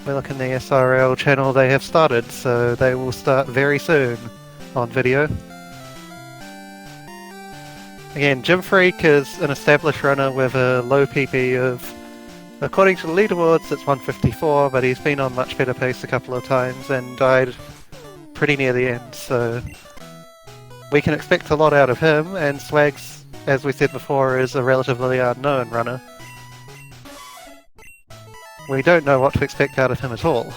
we look in the SRL channel, they have started, so they will start very soon on video. Again, Gymfreak is an established runner with a low PP of, according to the leaderboards, it's 154, but he's been on much better pace a couple of times and died pretty near the end, so we can expect a lot out of him, and Swags, as we said before, is a relatively unknown runner. We don't know what to expect out of him at all.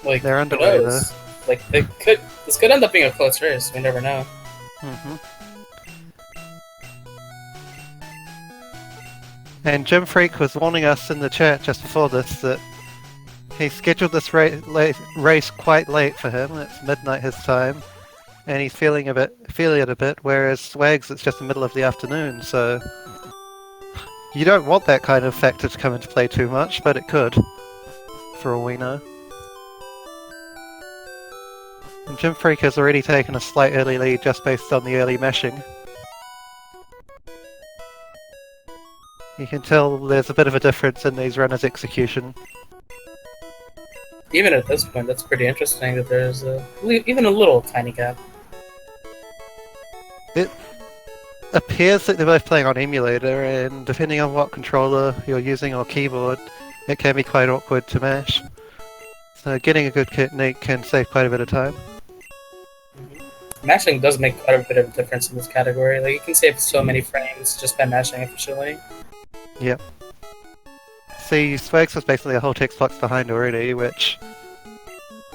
Like, they're underway though. Like, this could end up being a close race, we never know. And Gymfreak was warning us in the chat just before this that he scheduled this race quite late for him. It's midnight his time, and he's feeling it a bit. Whereas Swags, it's just the middle of the afternoon, so you don't want that kind of factor to come into play too much, but it could, for all we know. And Gymfreak has already taken a slight early lead just based on the early mashing. You can tell there's a bit of a difference in these runners' execution. Even at this point, that's pretty interesting that there's even a little tiny gap. It appears that they're both playing on emulator, and depending on what controller you're using or keyboard, it can be quite awkward to mash. So getting a good technique can save quite a bit of time. Mashing does make quite a bit of a difference in this category. Like, you can save so many frames just by mashing efficiently. Yep. See, Swags was basically a whole text box behind already, which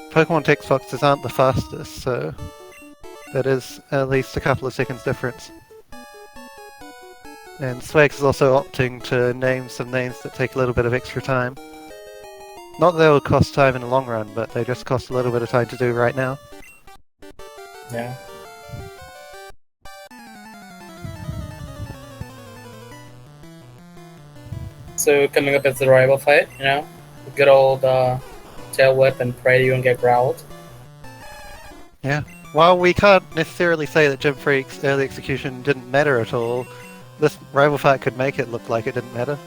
Pokemon text boxes aren't the fastest, so that is at least a couple of seconds difference. And Swags is also opting to name some names that take a little bit of extra time. Not that they will cost time in the long run, but they just cost a little bit of time to do right now. Yeah. So coming up is the rival fight, you know? A good old tail whip and pray to you and get growled. Yeah. While we can't necessarily say that Gymfreak's early execution didn't matter at all, this rival fight could make it look like it didn't matter.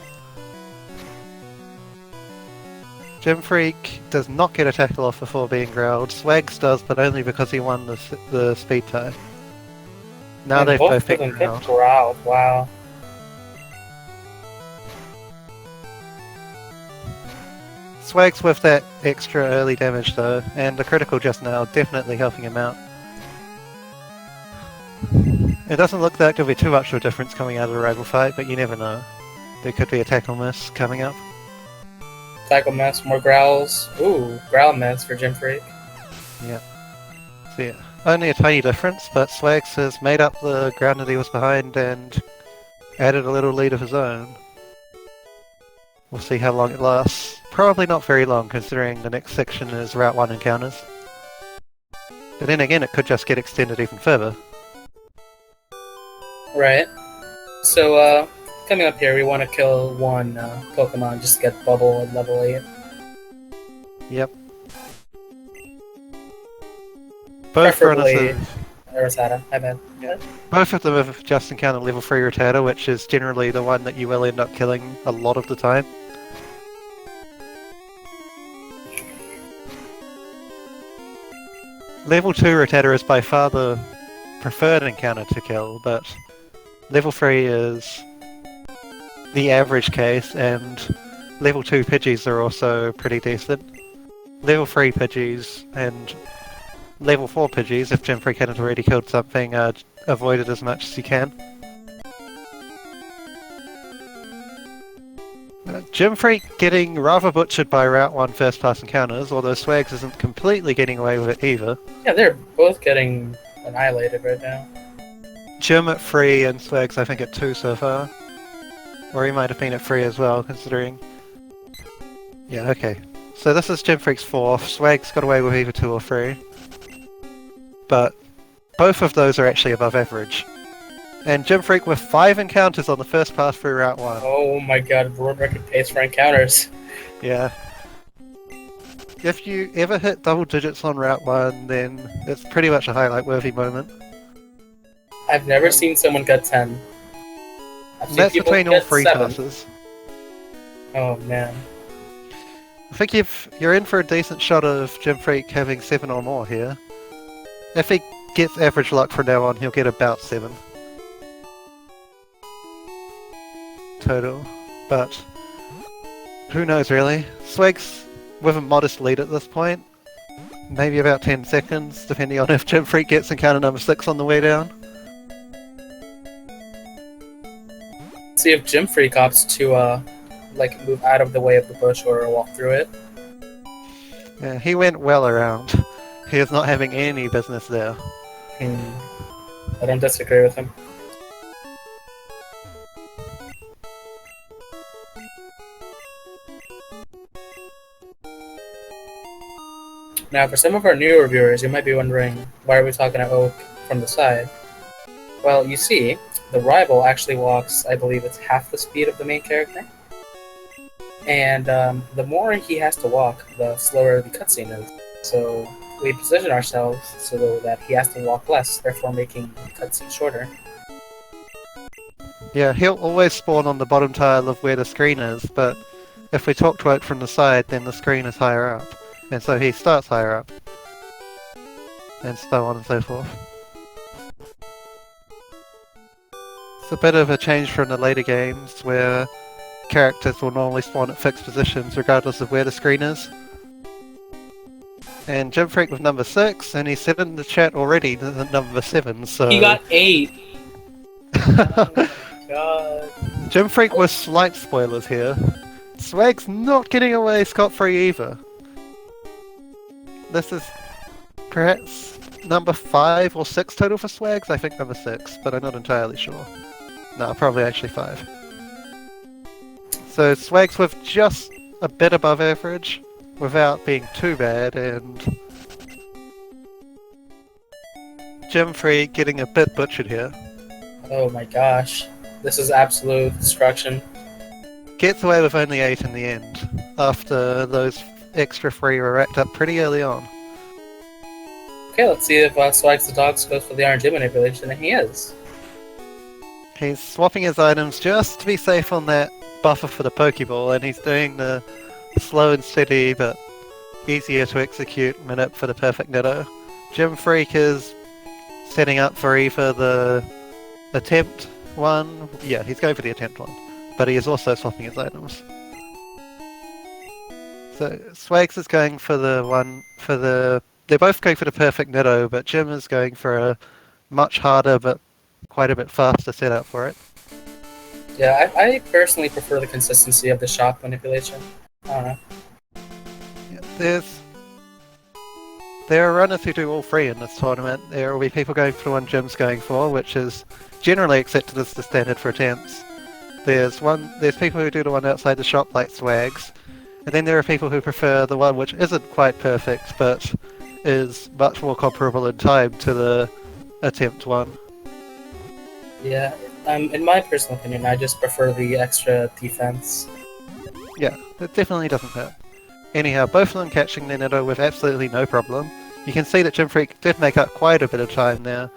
Gymfreak does not get a tackle off before being growled. Swags does, but only because he won the speed tie. Now and they've both been been growled. Wow. Swags with that extra early damage though, and the critical just now definitely helping him out. It doesn't look like there'll be too much of a difference coming out of the rival fight, but you never know. There could be a tackle miss coming up. Tackle miss, more growls. Ooh, growl miss for Gymfreak. Yeah. So yeah, only a tiny difference, but Swags has made up the ground that he was behind and added a little lead of his own. We'll see how long it lasts. Probably not very long, considering the next section is Route 1 encounters. But then again, it could just get extended even further. Right. So, coming up here, we want to kill one Pokemon just to get Bubble at level 8. Yep. Both runners Preferably have, Rattata, I bet. yeah. Both of them have just encountered level 3 Rattata, which is generally the one that you will end up killing a lot of the time. Level 2 Rattata is by far the preferred encounter to kill, but level 3 is the average case, and level 2 Pidgeys are also pretty decent. Level 3 Pidgeys and level 4 Pidgeys, if Gymfreak hadn't already killed something, are avoided as much as you can. Gymfreak getting rather butchered by Route 1 first pass encounters, although Swags isn't completely getting away with it either. Yeah, they're both getting annihilated right now. Gym at 3 and Swags I think at 2 so far. Or he might have been at 3 as well, considering... Yeah, okay. So this is Gymfreak's 4th, Swags got away with either 2 or 3. But both of those are actually above average. And Gymfreak with 5 encounters on the first pass through Route 1. Oh my god, world record pace for encounters. Yeah. If you ever hit double digits on Route 1, then it's pretty much a highlight-worthy moment. I've never seen someone get 10. I've seen That's people between all get 3 7. passes. Oh man. I think you're in for a decent shot of Gymfreak having 7 or more here. If he gets average luck from now on, he'll get about 7 total, but who knows really. Swag's with a modest lead at this point, maybe about 10 seconds, depending on if Gymfreak gets encounter number 6 on the way down. See if Gymfreak opts to like move out of the way of the bush or walk through it. Yeah, he went well around. He is not having any business there. I don't disagree with him. Now, for some of our newer viewers, you might be wondering, why are we talking to Oak from the side? Well, you see, the rival actually walks, I believe it's half the speed of the main character. And the more he has to walk, the slower the cutscene is. So we position ourselves so that he has to walk less, therefore making the cutscene shorter. Yeah, he'll always spawn on the bottom tile of where the screen is, but if we talk to Oak from the side, then the screen is higher up. And so he starts higher up. And so on and so forth. It's a bit of a change from the later games where characters will normally spawn at fixed positions regardless of where the screen is. And Gymfreak with number 6, and he said in the chat already the number 7, so... He got 8! Oh my god. Gymfreak with slight spoilers here. Swag's not getting away scot-free either. This is perhaps number 5 or 6 total for Swags? I think number 6, but I'm not entirely sure. No, probably actually 5. So Swags with just a bit above average, without being too bad, and Gymfreak getting a bit butchered here. Oh my gosh. This is absolute destruction. Gets away with only 8 in the end, after those extra 3 were racked up pretty early on. Okay, let's see if Swags the Dogs goes for the RNG manipulation, and he is. He's swapping his items just to be safe on that buffer for the Pokeball, and he's doing the slow and steady but easier to execute manip for the perfect Nitto. Gymfreak is setting up for either the attempt one, yeah, he's going for the attempt one, but he is also swapping his items. So Swags is going for the one for the. They're both going for the perfect Nitto, but Jim is going for a much harder but quite a bit faster setup for it. Yeah, I personally prefer the consistency of the shock manipulation. I don't know. Yeah, there are runners who do all 3 in this tournament. There will be people going for the one Jim's going for, which is generally accepted as the standard for attempts. There's people who do the one outside the shop like Swags, and then there are people who prefer the one which isn't quite perfect, but is much more comparable in time to the attempt one. Yeah, in my personal opinion, I just prefer the extra defense. Yeah, it definitely doesn't hurt. Anyhow, both of them catching their Nitto with absolutely no problem. You can see that Gymfreak did make up quite a bit of time there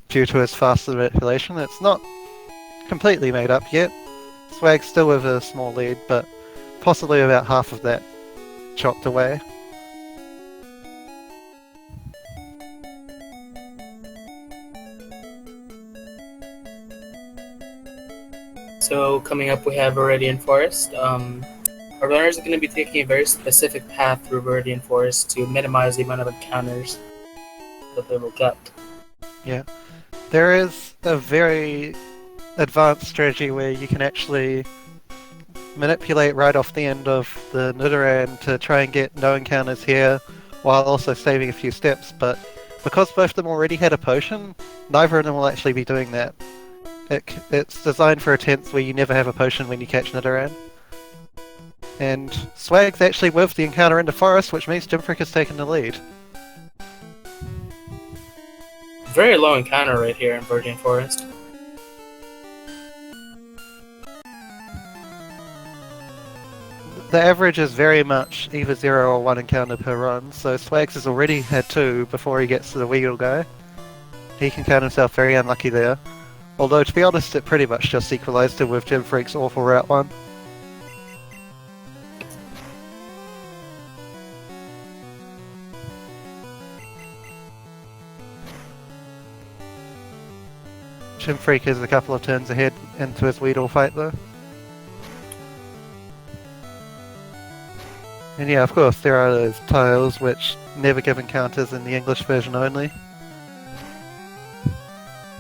due to his faster manipulation. It's not completely made up yet. Swag's still with a small lead, but possibly about half of that chopped away. So coming up we have Viridian Forest. Our runners are going to be taking a very specific path through Viridian Forest to minimize the amount of encounters that they will get. Yeah. There is a very advanced strategy where you can actually manipulate right off the end of the Nidoran to try and get no encounters here while also saving a few steps, but because both of them already had a potion, neither of them will actually be doing that. It's designed for attempts where you never have a potion when you catch Nidoran. And Swag's actually with the encounter in the forest, which means Gymfreak has taken the lead. Very low encounter right here in Viridian Forest. The average is very much either 0 or 1 encounter per run, so Swags has already had 2 before he gets to the Weedle guy. He can count himself very unlucky there. Although, to be honest, it pretty much just equalised him with Gymfreak's awful Route 1. Gymfreak is a couple of turns ahead into his Weedle fight though. And yeah, of course, there are those tiles which never give encounters in the English version only.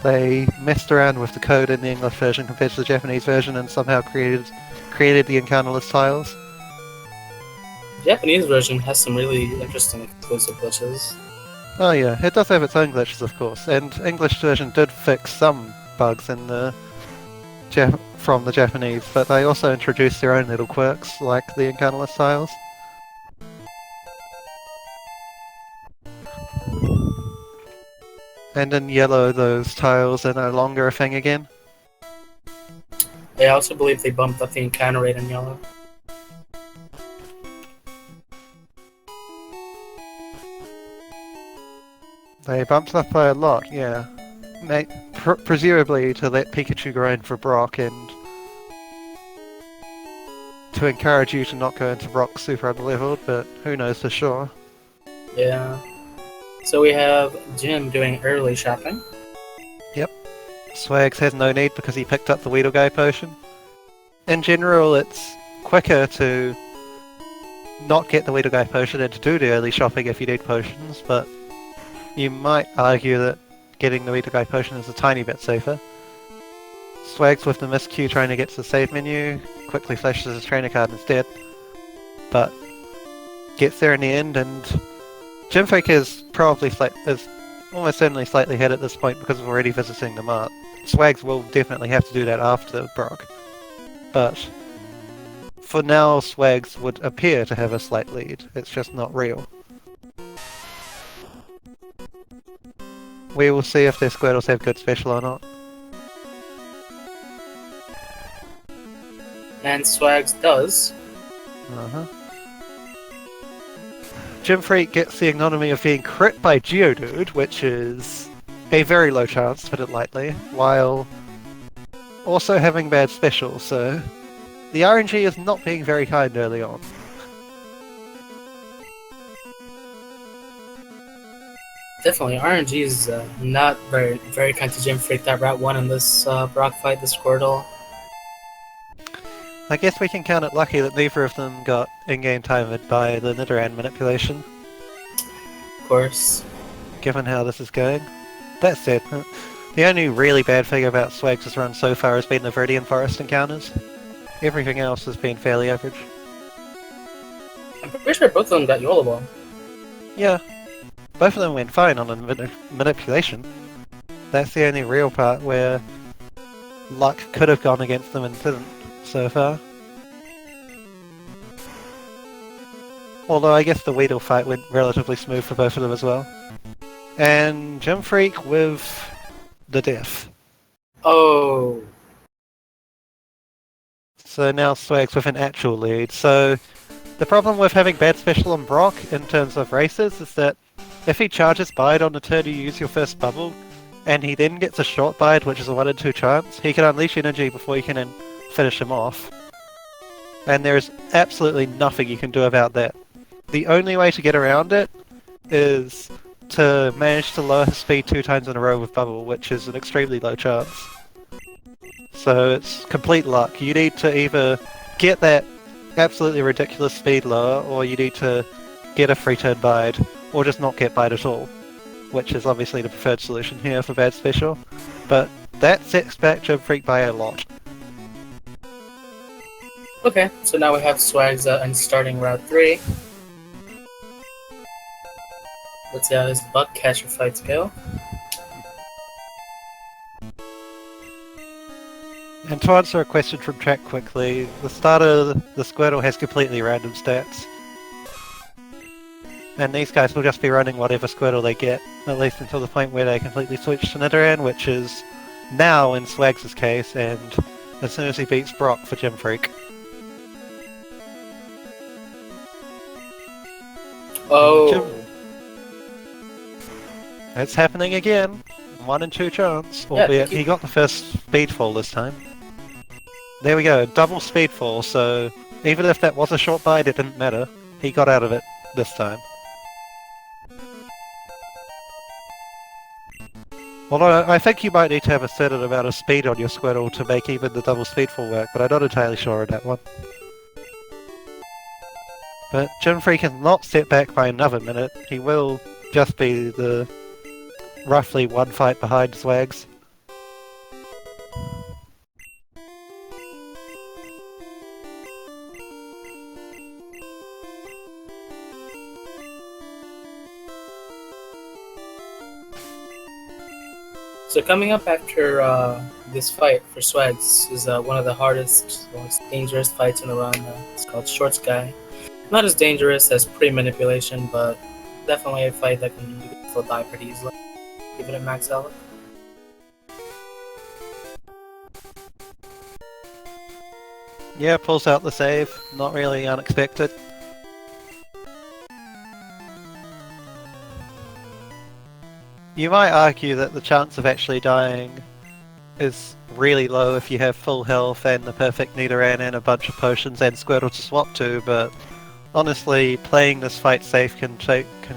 They messed around with the code in the English version compared to the Japanese version and somehow created the encounterless tiles. The Japanese version has some really interesting exclusive glitches. Oh yeah, it does have its own glitches of course, and English version did fix some bugs in the from the Japanese, but they also introduced their own little quirks like the encounterless tiles. And in yellow, those tiles are no longer a thing again. I also believe they bumped up the encounter rate in yellow. They bumped up by a lot, yeah. Presumably to let Pikachu grind for Brock and to encourage you to not go into Brock super underleveled, but who knows for sure. Yeah. So we have Jim doing early shopping. Yep. Swags has no need because he picked up the Weedle Guy potion. In general, it's quicker to not get the Weedle Guy potion and to do the early shopping if you need potions, but you might argue that getting the Weedle Guy potion is a tiny bit safer. Swags with the miscue trying to get to the save menu, quickly flashes his trainer card instead, but gets there in the end, and Gymfreak is almost certainly slightly ahead at this point because of already visiting the mart. Swags will definitely have to do that after Brock, but for now Swags would appear to have a slight lead, it's just not real. We will see if their Squirtles have good special or not. And Swags does. Gymfreak gets the ignominy of being crit by Geodude, which is a very low chance, to put it lightly, while also having bad special, so the RNG is not being very kind early on. Definitely, RNG is not very kind to Gymfreak. That Route 1 in this Brock fight, the Squirtle. I guess we can count it lucky that neither of them got in-game timed by the Nidoran manipulation. Of course. Given how this is going. That said, the only really bad thing about Swags' run so far has been the Viridian Forest encounters. Everything else has been fairly average. I'm pretty sure both of them got YOLO Ball. Yeah. Both of them went fine on the manipulation. That's the only real part where luck could have gone against them and didn't so far. Although I guess the Weedle fight went relatively smooth for both of them as well. And Gymfreak with the death. Oh. So now Swags with an actual lead. So the problem with having bad special on Brock in terms of races is that if he charges Bide on the turn you use your first bubble, and he then gets a short Bide, which is a 1 in 2 chance, he can unleash energy before you can then finish him off. And there's absolutely nothing you can do about that. The only way to get around it is to manage to lower his speed 2 times in a row with bubble, which is an extremely low chance. So it's complete luck. You need to either get that absolutely ridiculous speed lower, or you need to get a free turn Bide, or just not get Bide at all, which is obviously the preferred solution here for bad special. But that sets back Gymfreak by a lot. Okay, so now we have Swags and starting Route 3. Let's see how his Bug Catcher fights go. And to answer a question from chat quickly, the starter, the Squirtle, has completely random stats. And these guys will just be running whatever Squirtle they get, at least until the point where they completely switch to Nidoran, which is now in Swags' case, and as soon as he beats Brock for Gymfreak. Oh. It's happening again. 1 in 2 chance, Yeah, albeit he got the first speedfall this time. There we go, double speedfall, so even if that was a short bite, it didn't matter. He got out of it this time. Although I think you might need to have a certain amount of speed on your Squirtle to make even the double speedful work, but I'm not entirely sure on that one. But Gymfreak is not set back by another minute. He will just be the roughly one fight behind Swags. So coming up after this fight for Swags is one of the hardest, most dangerous fights in the run. It's called Short Sky. Not as dangerous as pre-manipulation, but definitely a fight that you can still die pretty easily, even at max health. Yeah, pulls out the save. Not really unexpected. You might argue that the chance of actually dying is really low if you have full health and the perfect Nidoran and a bunch of potions and Squirtle to swap to, but honestly, playing this fight safe can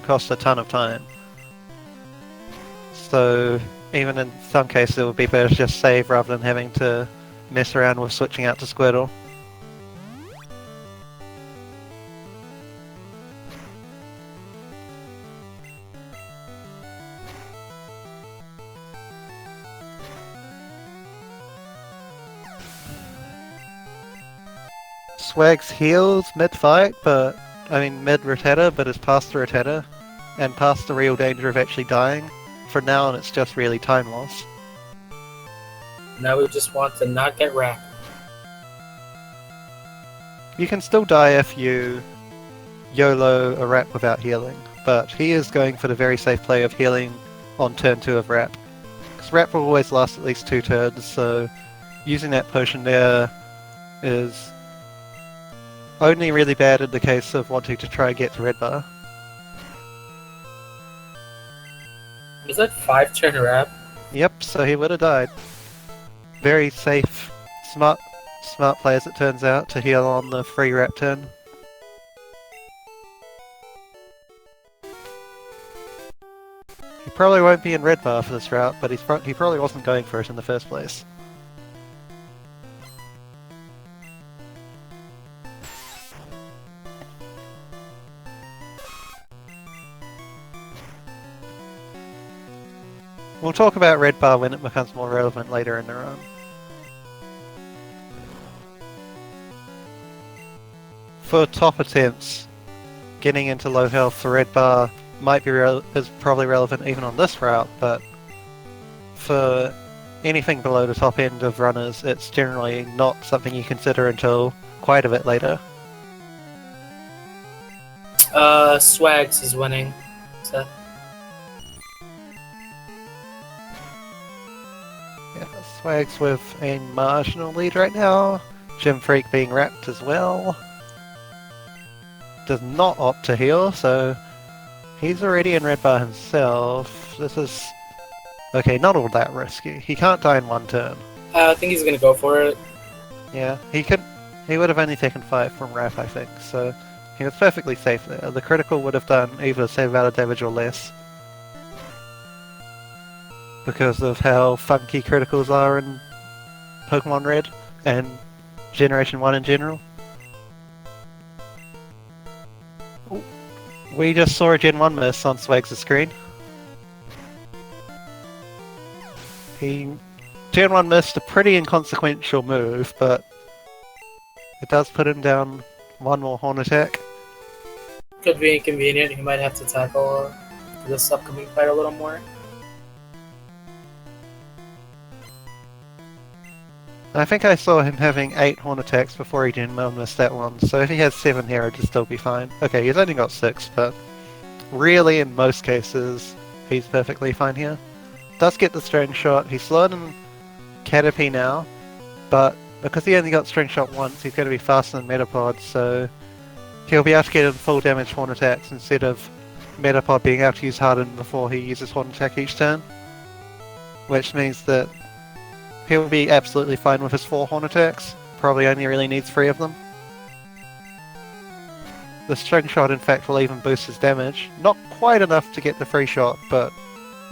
cost a ton of time. So even in some cases it would be better to just save rather than having to mess around with switching out to Squirtle. Swags heals mid-fight, but I mean mid-Rattata, but is past the Rattata, and past the real danger of actually dying. For now, and it's just really time loss. Now we just want to not get wrecked. You can still die if you YOLO a Rap without healing, but he is going for the very safe play of healing on turn 2 of Rap. Because Rap will always last at least 2 turns, so using that potion there is only really bad in the case of wanting to try and get to Red Bar. Was that 5-turn Rap? Yep, so he would have died. Very safe, smart play as it turns out to heal on the free Rap turn. He probably won't be in Red Bar for this route, but he probably wasn't going for it in the first place. We'll talk about Red Bar when it becomes more relevant later in the run. For top attempts, getting into low health for Red Bar might be is probably relevant even on this route, but for anything below the top end of runners, it's generally not something you consider until quite a bit later. Swags is winning. So. Yeah, Swags with a marginal lead right now. Gymfreak being wrapped as well. Does not opt to heal, so he's already in Red Bar himself. This is... okay, not all that risky. He can't die in one turn. I think he's gonna go for it. Yeah, he would have only taken 5 from Raph, I think, so he was perfectly safe there. The critical would have done either the same amount of damage or less. Because of how funky criticals are in Pokemon Red and Generation 1 in general. We just saw a Gen 1 miss on Swags' screen. Gen 1 missed a pretty inconsequential move, but it does put him down one more Horn attack. Could be inconvenient. He might have to tackle this upcoming fight a little more. I think I saw him having 8 Horn attacks before he Gen 1 missed that one, so if he has 7 here, it'd still be fine. Okay, he's only got 6, but really in most cases, he's perfectly fine here. Does get the String Shot. He's slower than Caterpie now, but because he only got String Shot once, he's going to be faster than Metapod, so he'll be able to get in full damage Horn attacks instead of Metapod being able to use Harden before he uses Horn attack each turn. Which means that he'll be absolutely fine with his 4 Horn attacks, probably only really needs 3 of them. The String Shot in fact will even boost his damage, not quite enough to get the free shot, but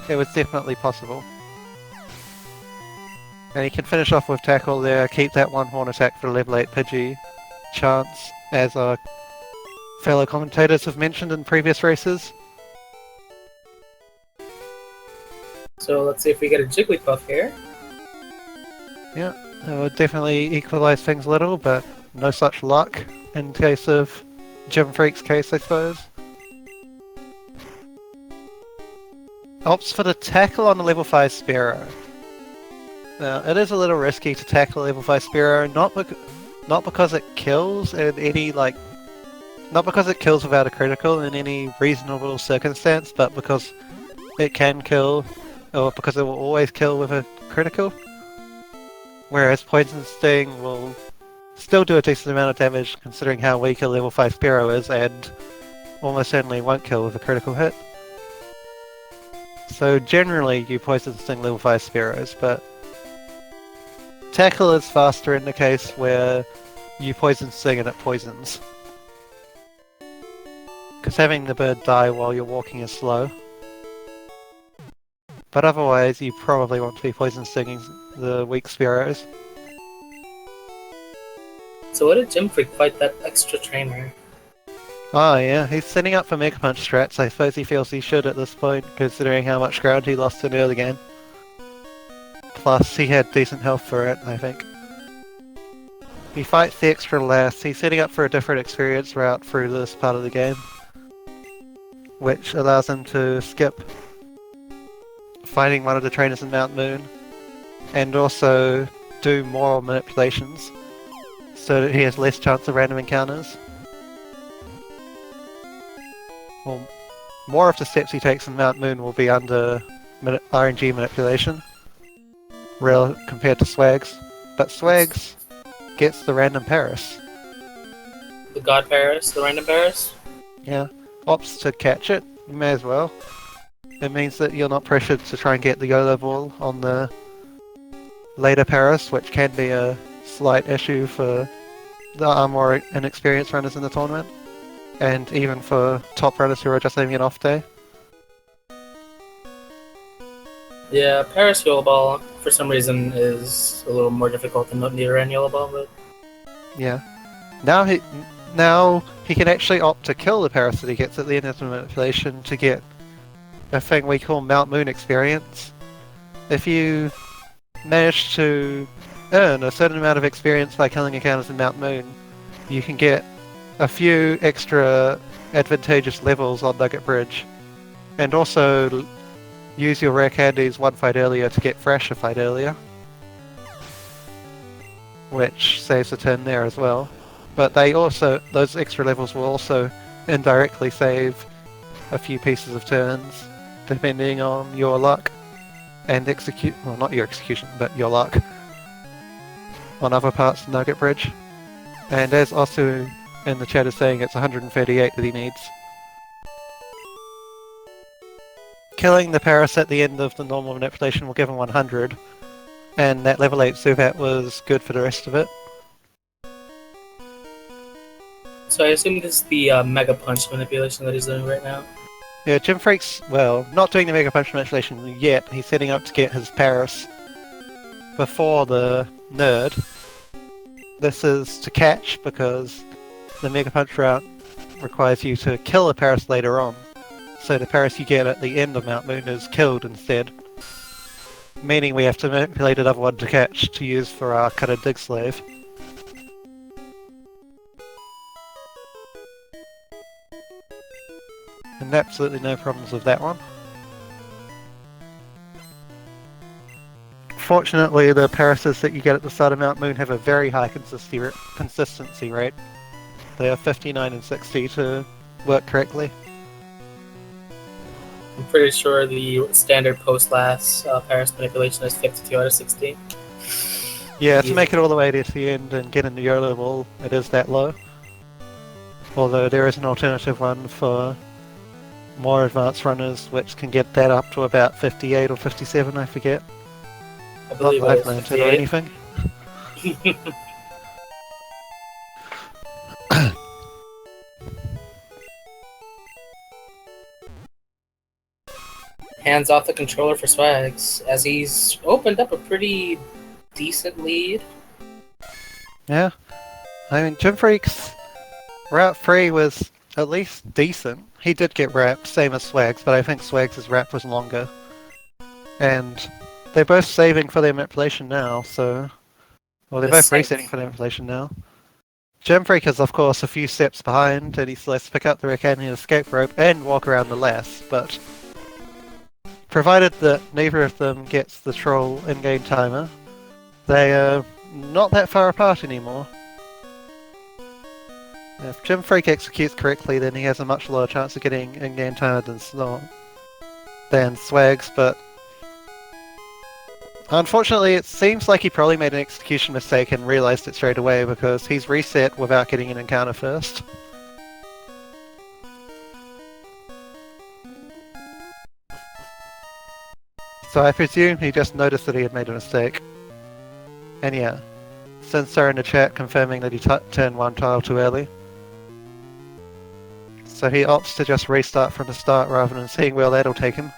it was definitely possible. And he can finish off with tackle there, keep that one horn attack for level 8 Pidgey chance, as our fellow commentators have mentioned in previous races. So let's see if we get a Jigglypuff here. Yeah, that would definitely equalise things a little, but no such luck in case of Gymfreak's case, I suppose. Opts for the tackle on the level 5 Spearow. Now, it is a little risky to tackle level 5 Spearow, not because it kills in any, not because it kills without a critical in any reasonable circumstance, but because it can kill, or because it will always kill with a critical. Whereas Poison Sting will still do a decent amount of damage considering how weak a level 5 Spearow is, and almost certainly won't kill with a critical hit. So generally you Poison Sting level 5 Spearows, but Tackle is faster in the case where you Poison Sting and it poisons. Because having the bird die while you're walking is slow. But otherwise you probably want to be Poison Stinging the weak Spearows. So what did Gymfreak fight that extra trainer? Oh yeah, he's setting up for Mega Punch strats. I suppose he feels he should at this point, considering how much ground he lost in the early game. Plus, he had decent health for it, I think. He fights the extra last. He's setting up for a different experience route through this part of the game, which allows him to skip fighting one of the trainers in Mount Moon, and also do more manipulations, so that he has less chance of random encounters. Well, more of the steps he takes in Mount Moon will be under RNG manipulation, compared to Swags. But Swags gets the random Paris. The God Paris? The random Paris? Yeah. Opts to catch it, you may as well. It means that you're not pressured to try and get the YOLO ball on the later Paris, which can be a slight issue for the more inexperienced runners in the tournament. And even for top runners who are just having an off day. Yeah, Paris Yellow Ball, for some reason, is a little more difficult than Nidoran Yellow Ball, but... Yeah. Now he can actually opt to kill the Paris that he gets at the end of the manipulation to get a thing we call Mount Moon experience. If you manage to earn a certain amount of experience by killing encounters in Mount Moon, you can get a few extra advantageous levels on Nugget Bridge, and also use your rare candies one fight earlier to get Fresh a fight earlier, which saves a turn there as well. But those extra levels will also indirectly save a few pieces of turns, depending on your luck and well, not your execution, but your luck on other parts of Nugget Bridge. And as Osu in the chat is saying, it's 138 that he needs. Killing the Paris at the end of the normal manipulation will give him 100, and that level 8 Zubat was good for the rest of it. So I assume this is the Mega Punch manipulation that he's doing right now? Yeah, Gymfreak's, well, not doing the Mega Punch manipulation yet. He's setting up to get his Paris before the Nerd. This is to catch, because the Mega Punch route requires you to kill a Paris later on. So the Paris you get at the end of Mount Moon is killed instead. Meaning we have to manipulate another one to catch to use for our Cut and Dig Slave. And absolutely no problems with that one. Fortunately, the Parises that you get at the start of Mount Moon have a very high consistency rate. They are 59 and 60 to work correctly. I'm pretty sure the standard post-last Paris manipulation is 52 out of 60. Yeah, to make it all the way to the end and get into YOLO ball, it is that low. Although there is an alternative one for more advanced runners, which can get that up to about 58 or 57, I forget. I believe Not that I've learned it or anything. Hands off the controller for Swags, as he's opened up a pretty decent lead. Yeah. I mean, Gymfreak's Route 3 was at least decent. He did get wrapped, same as Swags, but I think Swags' wrap was longer. And they're both saving for their manipulation now, so... Well, they're both resetting for their manipulation now. Gymfreak is, of course, a few steps behind, and he still has to pick up the Recanian escape rope and walk around the lass, but... Provided that neither of them gets the troll in-game timer, they are not that far apart anymore. If Gymfreak executes correctly, then he has a much lower chance of getting in-game timer than Swags, but unfortunately it seems like he probably made an execution mistake and realized it straight away because he's reset without getting an encounter first. So I presume he just noticed that he had made a mistake. And yeah, Sincere in the chat confirming that he turned one tile too early. So he opts to just restart from the start rather than seeing where that'll take him.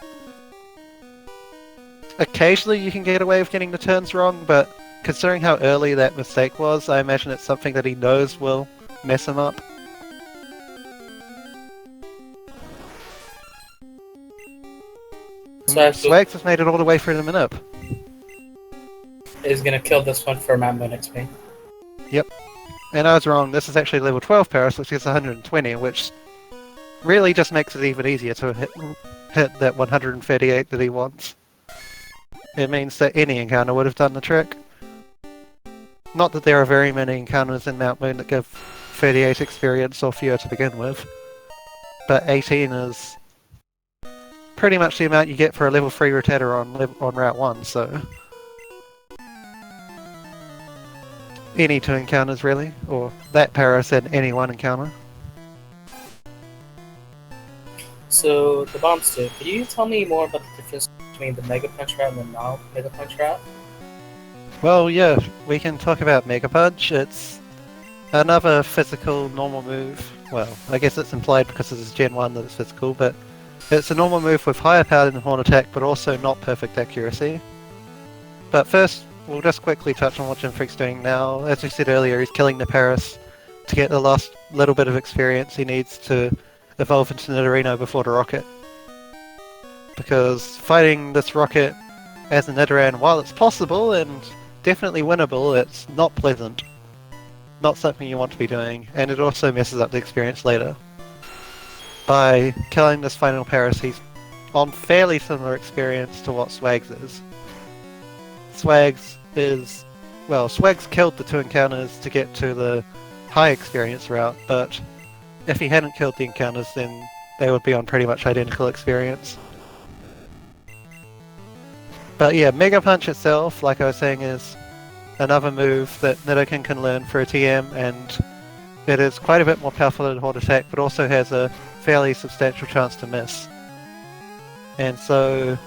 Occasionally you can get away with getting the turns wrong, but considering how early that mistake was, I imagine it's something that he knows will mess him up. Swags has made it all the way through the minute. Is gonna kill this one for Mount Moon XP. Yep. And I was wrong, this is actually level 12 Paris, which is 120, which really just makes it even easier to hit that 138 that he wants. It means that any encounter would have done the trick. Not that there are very many encounters in Mount Moon that give 38 experience or fewer to begin with, but 18 is pretty much the amount you get for a level 3 rotator on Route 1, so... Any two encounters really, or that Paris and any one encounter. So, the bomb stick, could you tell me more about the difference between the Mega Punch route and the non-Mega Punch route? Well, yeah, we can talk about Mega Punch. It's another physical normal move. Well, I guess it's implied because this is Gen 1 that it's physical, but it's a normal move with higher power than Horn Attack, but also not perfect accuracy. But first, we'll just quickly touch on what Gymfreak's doing now. As we said earlier, he's killing the Paris to get the last little bit of experience he needs to evolve into Nidorino before the Rocket. Because fighting this Rocket as a Nidoran, while it's possible and definitely winnable, it's not pleasant. Not something you want to be doing, and it also messes up the experience later. By killing this final Paris, he's on fairly similar experience to what Swags is. Swags killed the two encounters to get to the high experience route, but if he hadn't killed the encounters, then they would be on pretty much identical experience. But yeah, Mega Punch itself, like I was saying, is another move that Nidoking can learn for a TM, and it is quite a bit more powerful than Horn Attack, but also has a fairly substantial chance to miss. And so,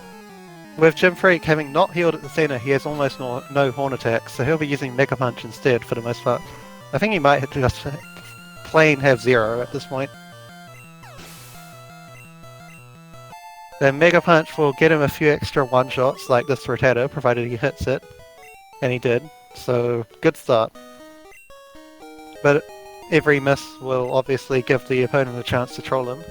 with Gymfreak having not healed at the center, he has almost no Horn Attack, so he'll be using Mega Punch instead for the most part. I think he might just plain have zero at this point. Then Mega Punch will get him a few extra one-shots like this Rattata, provided he hits it. And he did, so good start. But every miss will obviously give the opponent a chance to troll him.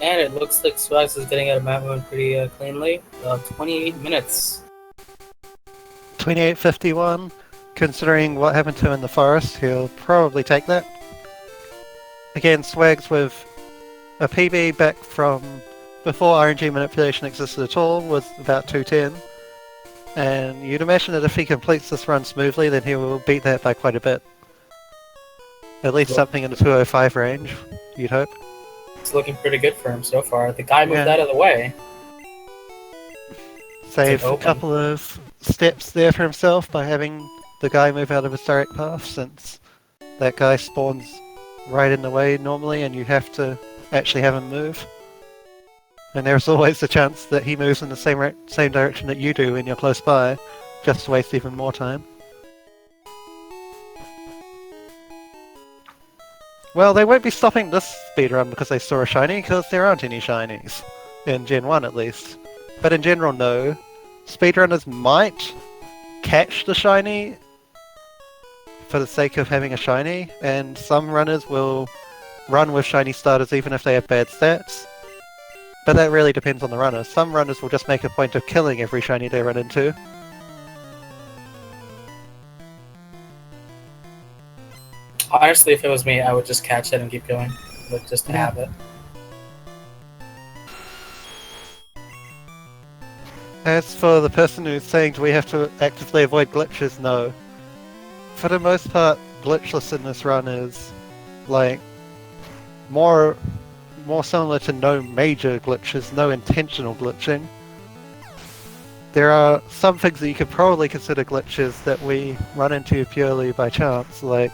And it looks like Swags is getting out of Mount Moon pretty cleanly. 28 minutes. 28:51. Considering what happened to him in the forest, he'll probably take that. Again, Swags with a PB back from before RNG manipulation existed at all was about 210. And you'd imagine that if he completes this run smoothly, then he will beat that by quite a bit. At least something in the 205 range, you'd hope. It's looking pretty good for him so far. The guy moved out of the way. Saved a couple of steps there for himself by having the guy move out of his direct path, since that guy spawns right in the way normally and you have to actually have him move. And there's always the chance that he moves in the same direction that you do when you're close by, just to waste even more time. Well, they won't be stopping this speedrun because they saw a shiny, because there aren't any shinies. In Gen 1 at least. But in general, no. Speedrunners might catch the shiny for the sake of having a shiny, and some runners will run with shiny starters even if they have bad stats. But that really depends on the runner. Some runners will just make a point of killing every shiny they run into. Honestly, if it was me, I would just catch it and keep going, like just to have it. As for the person who's saying, do we have to actively avoid glitches? No. For the most part, Glichless in this run is, like, more similar to no major glitches, no intentional glitching. There are some things that you could probably consider glitches that we run into purely by chance, like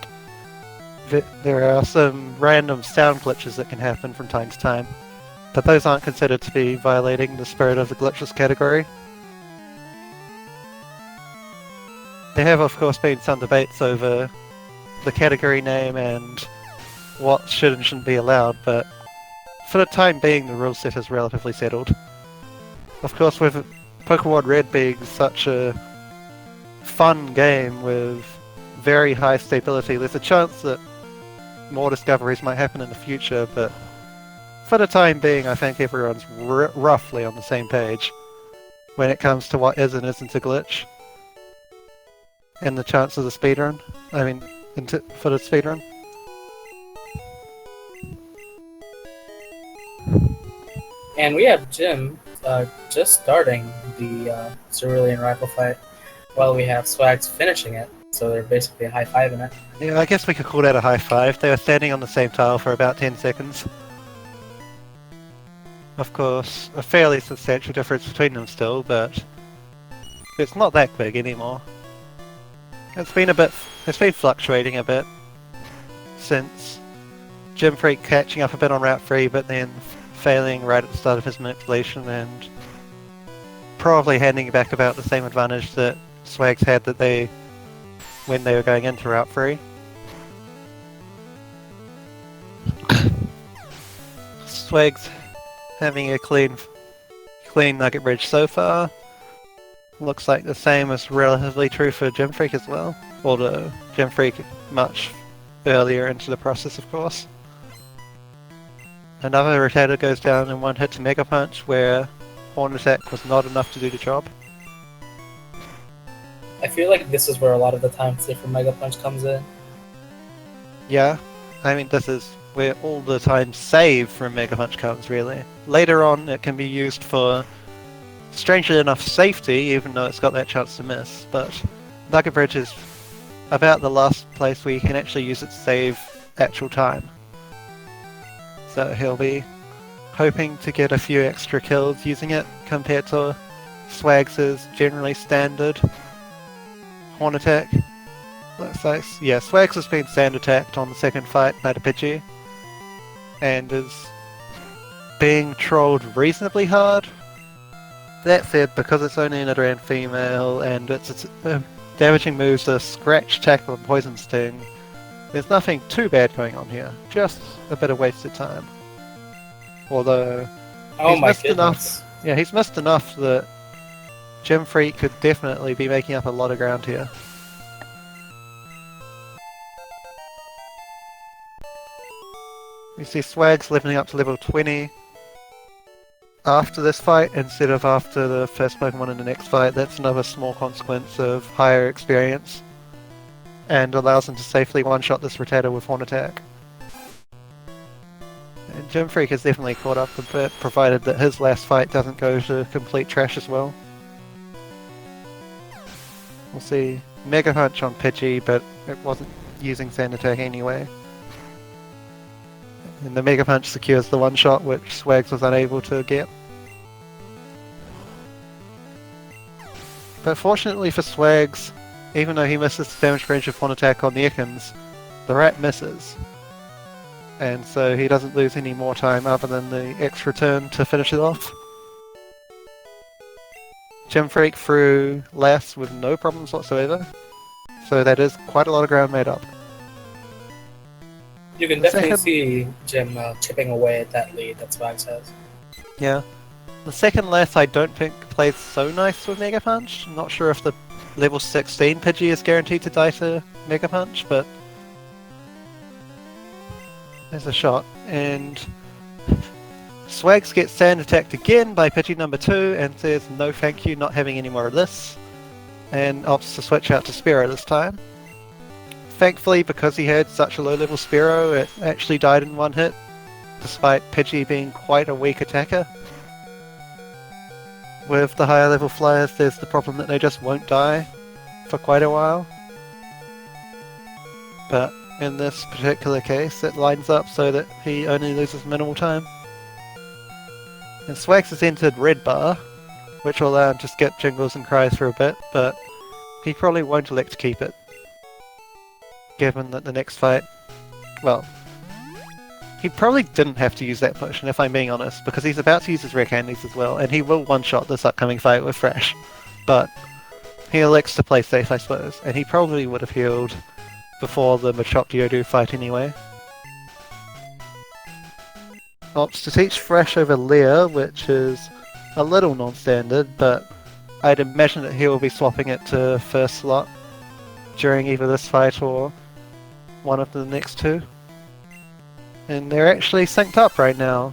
there are some random sound glitches that can happen from time to time, but those aren't considered to be violating the spirit of the glitchless category. There have of course been some debates over the category name and what should and shouldn't be allowed, but for the time being the rule set is relatively settled. Of course, with Pokemon Red being such a fun game with very high stability, there's a chance that more discoveries might happen in the future, but for the time being I think everyone's roughly on the same page when it comes to what is and isn't a glitch. And the chance of the speedrun. I mean, for the speedrun. And we have Jim just starting the Cerulean Rival fight, while we have Swags finishing it, so they're basically a high five in it. Yeah, I guess we could call that a high five. They were standing on the same tile for about 10 seconds. Of course, a fairly substantial difference between them still, but it's not that big anymore. It's been fluctuating a bit since Gymfreak catching up a bit on Route 3, but then failing right at the start of his manipulation and probably handing back about the same advantage that Swags had when they were going into Route 3. Swags having a clean Nugget Bridge so far. Looks like the same is relatively true for Gymfreak as well, although Gymfreak much earlier into the process, of course. Another Rotator goes down in one hit to Mega Punch, where Horn Attack was not enough to do the job. I feel like this is where a lot of the time save for Mega Punch comes in. Yeah, I mean this is where all the time save from Mega Punch comes, really. Later on it can be used for, strangely enough, safety, even though it's got that chance to miss, but Nugget Bridge is about the last place where you can actually use it to save actual time. So he'll be hoping to get a few extra kills using it compared to Swags' generally standard Horn Attack. Looks like, yeah, Swags has been sand attacked on the second fight by the Pidgey and is being trolled reasonably hard. That said, because it's only an Nidoran female and its damaging moves are Scratch, Tackle and Poison Sting, there's nothing too bad going on here, just a bit of wasted time. Although, he's missed enough that Gymfreak could definitely be making up a lot of ground here. We see Swags leveling up to level 20 after this fight instead of after the first Pokemon in the next fight. That's another small consequence of higher experience and allows him to safely one-shot this Rotator with Horn Attack. And Gymfreak has definitely caught up a bit, provided that his last fight doesn't go to complete trash as well. We'll see Mega Punch on Pidgey, but it wasn't using Sand Attack anyway. And the Mega Punch secures the one-shot, which Swags was unable to get. But fortunately for Swags, even though he misses the damage range of Horn Attack on the Ekans, the rat misses. And so he doesn't lose any more time other than the extra turn to finish it off. Gymfreak through last with no problems whatsoever, so that is quite a lot of ground made up. You can The definitely second, see Jim chipping away at that lead, that's what says. yeah. The second less I don't think plays so nice with Mega Punch. I'm not sure if the level 16 Pidgey is guaranteed to die to Mega Punch, but there's a shot. And Swags gets sand attacked again by Pidgey number 2 and says no thank you, not having any more of this, and opts to switch out to Spearow this time. Thankfully, because he had such a low level Spearow, it actually died in one hit, despite Pidgey being quite a weak attacker. With the higher level flyers, there's the problem that they just won't die for quite a while. But in this particular case, it lines up so that he only loses minimal time. And Swags has entered Red Bar, which will allow him to skip Jingles and Cries for a bit, but he probably won't elect to keep it. Given that the next fight, well, he probably didn't have to use that potion if I'm being honest, because he's about to use his rare candies as well, and he will one-shot this upcoming fight with Thrash. But he elects to play safe, I suppose, and he probably would have healed before the Machop Geodude fight anyway. Opts to teach Thrash over Leer, which is a little non-standard, but I'd imagine that he will be swapping it to first slot during either this fight or one of the next two. And they're actually synced up right now,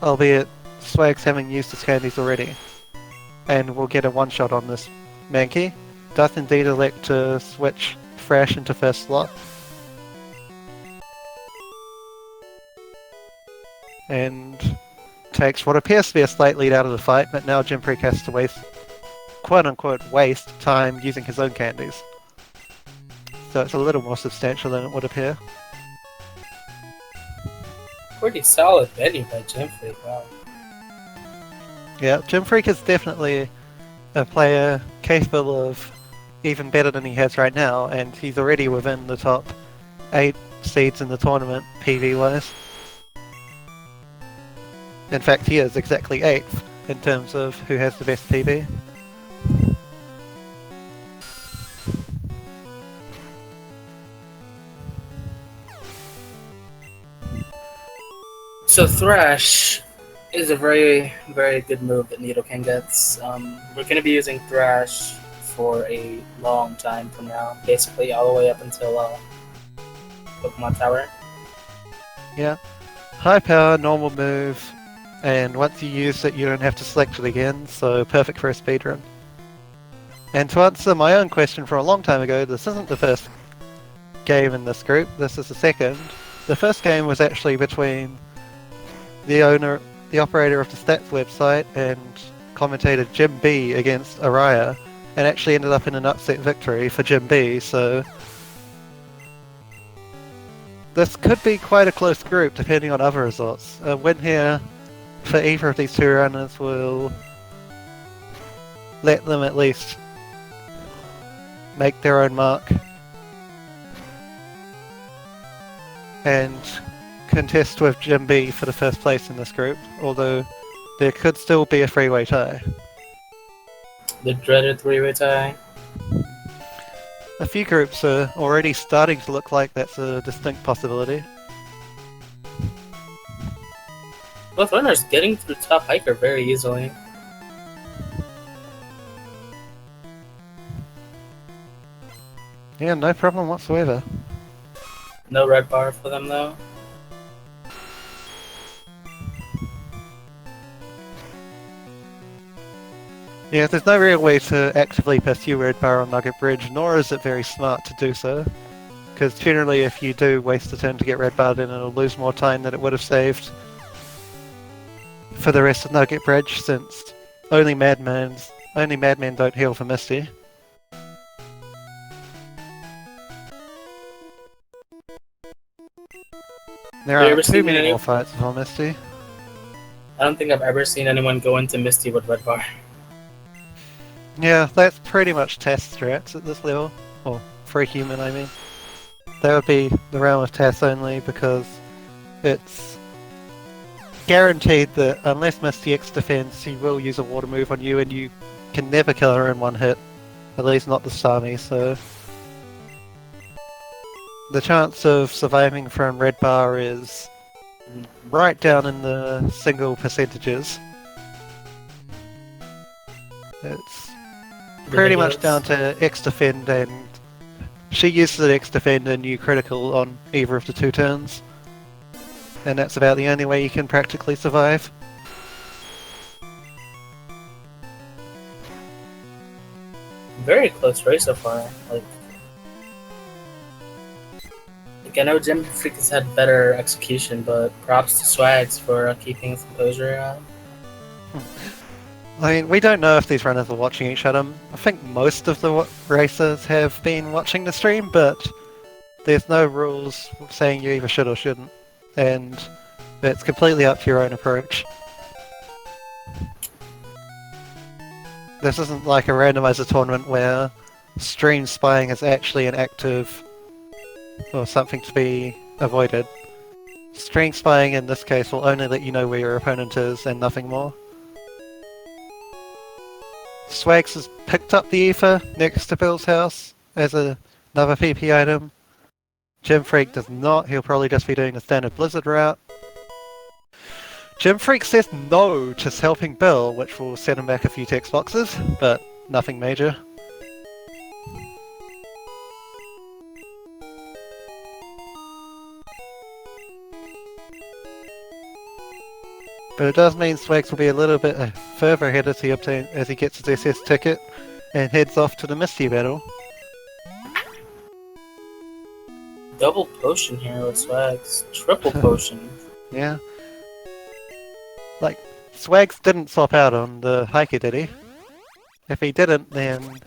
albeit Swags having used his candies already. And we'll get a one-shot on this Mankey. Does indeed elect to switch Thrash into first slot. And takes what appears to be a slight lead out of the fight, but now Gymfreak has to waste, quote-unquote, waste time using his own candies. So it's a little more substantial than it would appear. Pretty solid venue by Gymfreak, wow. Yeah, Gymfreak is definitely a player capable of even better than he has right now, and he's already within the top 8 seeds in the tournament, PV-wise. In fact, he is exactly 8th in terms of who has the best PV. So Thrash is a very, very good move that Nidoking gets. We're going to be using Thrash for a long time from now, basically all the way up until Pokemon Tower. Yeah. High power, normal move, and once you use it you don't have to select it again, so perfect for a speedrun. And to answer my own question from a long time ago, this isn't the first game in this group, this is the second. The first game was actually between the operator of the stats website and commentator Jim B against Araya, and actually ended up in an upset victory for Jim B, so this could be quite a close group depending on other results. A win here for either of these two runners will let them at least make their own mark and contest with Jim B for the first place in this group, although there could still be a three-way tie. The dreaded three-way tie. A few groups are already starting to look like that's a distinct possibility. Both runners getting through top hiker very easily. Yeah, no problem whatsoever. No red bar for them though. Yeah, there's no real way to actively pursue Red Bar on Nugget Bridge, nor is it very smart to do so. Because generally if you do waste a turn to get Red Bar, then it'll lose more time than it would have saved for the rest of Nugget Bridge, since only madmen don't heal for Misty. There aren't too many more fights for Misty. I don't think I've ever seen anyone go into Misty with red bar. Yeah, that's pretty much test strats at this level. Or free human, I mean. That would be the realm of tests only, because it's guaranteed that unless Misty X defends, she will use a water move on you, and you can never kill her in one hit. At least not the Sami, so... the chance of surviving from red bar is right down in the single percentages. It's pretty much down to X defend, and she uses the X defend and you critical on either of the 2 turns. And that's about the only way you can practically survive. Very close race so far. Like I know Gymfreak has had better execution, but props to Swags for keeping his composure. I mean, we don't know if these runners are watching each other. I think most of the racers have been watching the stream, but there's no rules saying you either should or shouldn't. And it's completely up to your own approach. This isn't like a randomizer tournament where stream spying is actually an active or something to be avoided. Stream spying in this case will only let you know where your opponent is and nothing more. Swags has picked up the ether next to Bill's house as another PP item. Gymfreak does not, he'll probably just be doing the standard Blizzard route. Gymfreak says no to helping Bill, which will send him back a few text boxes, but nothing major. But it does mean Swags will be a little bit further ahead as he gets his SS ticket and heads off to the Misty battle. Double potion here with Swags. Triple potion. Yeah. Like, Swags didn't swap out on the Hiker, did he? If he didn't, then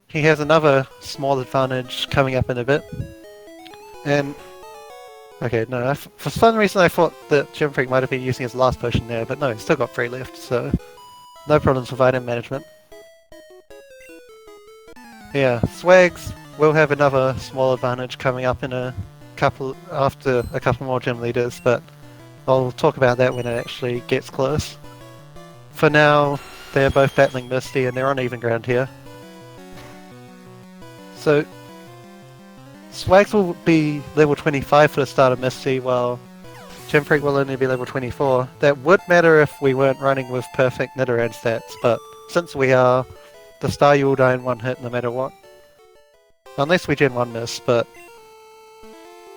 he has another small advantage coming up in a bit. And okay, no, for some reason I thought that Gymfreak might have been using his last potion there, but no, he's still got 3 left, so no problems with item management. Yeah, Swags will have another small advantage coming up in after a couple more gym leaders, but I'll talk about that when it actually gets close. For now, they're both battling Misty and they're on even ground here. So Swags will be level 25 for the start of Misty, while Gymfreak will only be level 24. That would matter if we weren't running with perfect Nidoran stats, but since we are, the Staryu will die in 1 hit no matter what. Unless we Gen 1 miss, but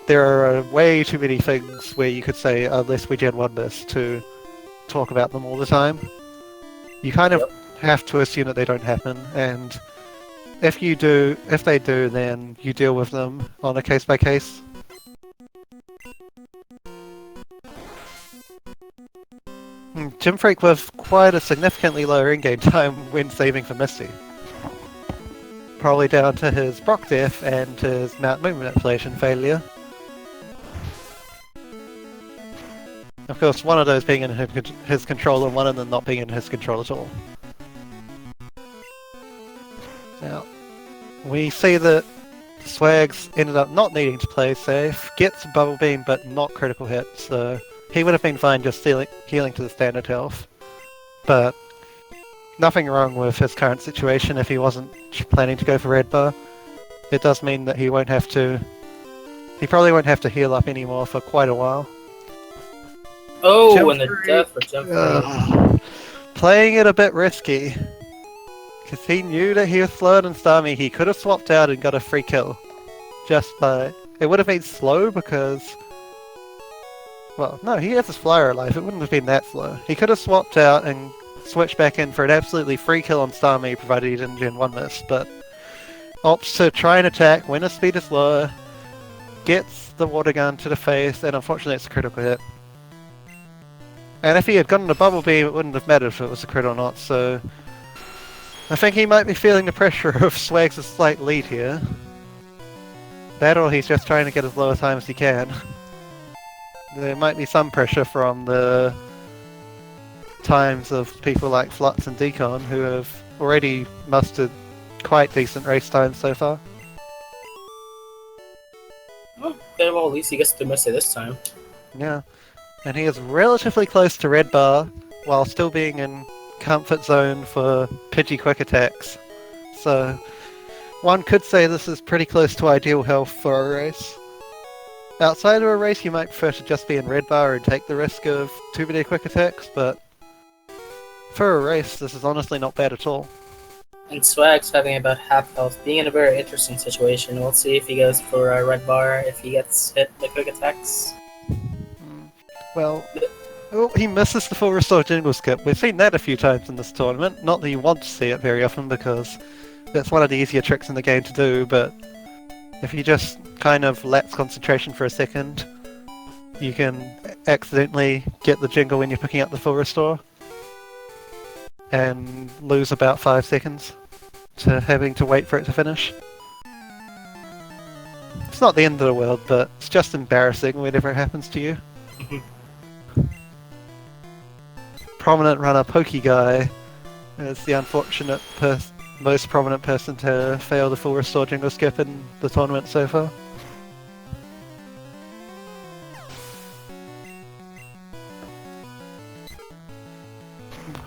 there are way too many things where you could say unless we Gen 1 miss to talk about them all the time. You kind of have to assume that they don't happen, and if they do, then you deal with them on a case by case. Gymfreak with quite a significantly lower in-game time when saving for Misty. Probably down to his Brock death and his Mount Moon manipulation failure. Of course, one of those being in his control and one of them not being in his control at all. Now, we see that Swags ended up not needing to play safe, gets a Bubble Beam but not critical hit, so he would have been fine just healing to the standard health. But nothing wrong with his current situation if he wasn't planning to go for Red Bar. It does mean that he probably won't have to heal up anymore for quite a while. Oh, and the death for Gymfreak. Playing it a bit risky. Because he knew that he was slower than Starmie, he could have swapped out and got a free kill. Just by... It would have been slow because... Well, no, he has his flyer alive, it wouldn't have been that slow. He could have swapped out and switched back in for an absolutely free kill on Starmie, provided he didn't Gen 1 miss, but opts to try and attack when his speed is lower, gets the water gun to the face, and unfortunately it's a critical hit. And if he had gotten a Bubble Beam, it wouldn't have mattered if it was a crit or not, so... I think he might be feeling the pressure of Swags' slight lead here. That or he's just trying to get as low a time as he can. There might be some pressure from the times of people like Flutz and Decon, who have already mustered quite decent race times so far. Well, at least he gets to miss it this time. Yeah, and he is relatively close to Red Bar, while still being in comfort zone for Pidgey quick attacks. So, one could say this is pretty close to ideal health for a race. outside of a race, you might prefer to just be in red bar and take the risk of too many quick attacks, but for a race, this is honestly not bad at all. And Swag's having about half health, being in a very interesting situation. We'll see if he goes for a red bar, if he gets hit by quick attacks. Well, he misses the full restore jingle skip. We've seen that a few times in this tournament. Not that you want to see it very often, because that's one of the easier tricks in the game to do, but if you just kind of lapse concentration for a second, you can accidentally get the jingle when you're picking up the full restore and lose about 5 seconds to having to wait for it to finish. It's not the end of the world, but it's just embarrassing whenever it happens to you. Prominent runner Pokey Guy is the unfortunate most prominent person to fail the full restore jingle skip in the tournament so far.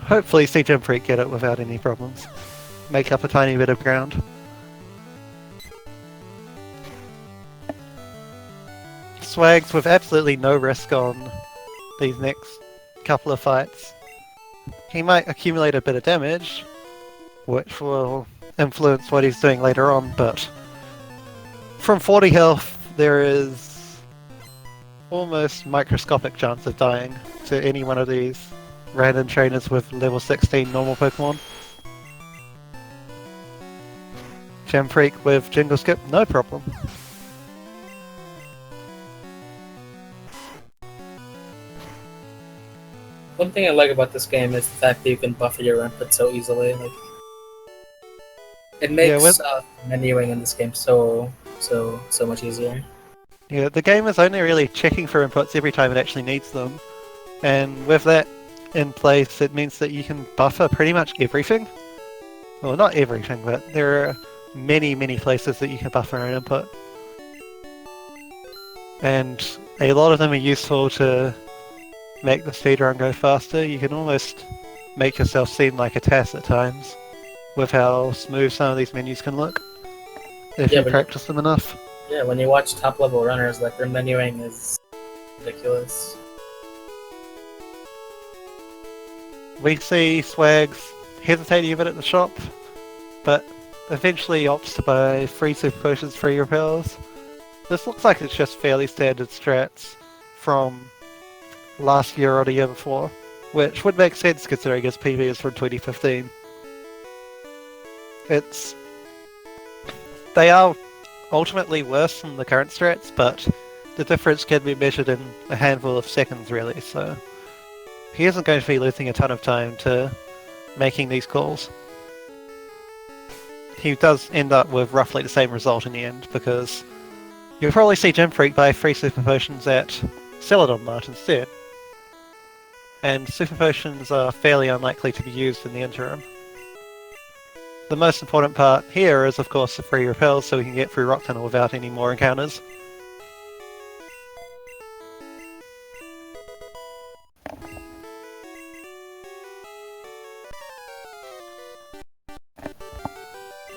Hopefully see Gymfreak get it without any problems. Make up a tiny bit of ground. Swags with absolutely no risk on these next couple of fights. He might accumulate a bit of damage, which will influence what he's doing later on, but from 40 health there is almost microscopic chance of dying to any one of these random trainers with level 16 normal Pokemon. Gymfreak with Jingle Skip, no problem. One thing I like about this game is the fact that you can buffer your input so easily. Like, it makes menuing in this game so much easier. Yeah, the game is only really checking for inputs every time it actually needs them, and with that in place, it means that you can buffer pretty much everything. Well, not everything, but there are many places that you can buffer an input. And a lot of them are useful to make the speedrun go faster. You can almost make yourself seem like a TAS at times with how smooth some of these menus can look if you practice them enough. Yeah, when you watch top level runners, like, their menuing is ridiculous. We see Swags hesitating a bit at the shop, but eventually opts to buy free super potions, free repels. This looks like it's just fairly standard strats from last year or the year before, which would make sense considering his PB is from 2015. They are ultimately worse than the current strats, but the difference can be measured in a handful of seconds really, so he isn't going to be losing a ton of time to making these calls. He does end up with roughly the same result in the end, because you'll probably see Gymfreak buy free super potions at Celadon Mart instead. And super potions are fairly unlikely to be used in the interim. The most important part here is of course the free repels, so we can get through Rock Tunnel without any more encounters.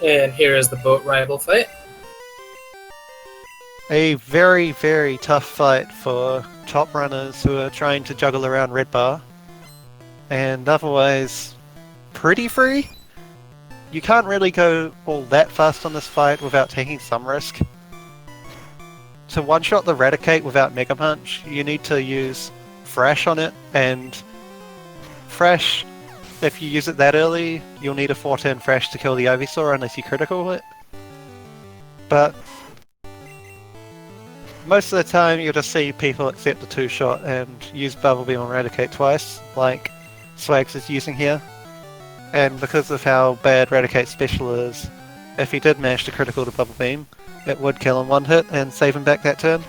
And here is the boat rival fight. A very tough fight for top runners who are trying to juggle around red bar, and otherwise pretty free. You can't really go all that fast on this fight without taking some risk. To one-shot the Raticate without Mega Punch, you need to use Thrash on it, and Thrash, if you use it that early, you'll need a 4-turn Thrash to kill the Ivysaur unless you critical it. But most of the time you'll just see people accept the 2-shot and use Bubble Beam on Raticate twice, like Swags is using here. And because of how bad Raticate's special is, if he did manage to critical the Bubble Beam, it would kill him one hit and save him back that turn.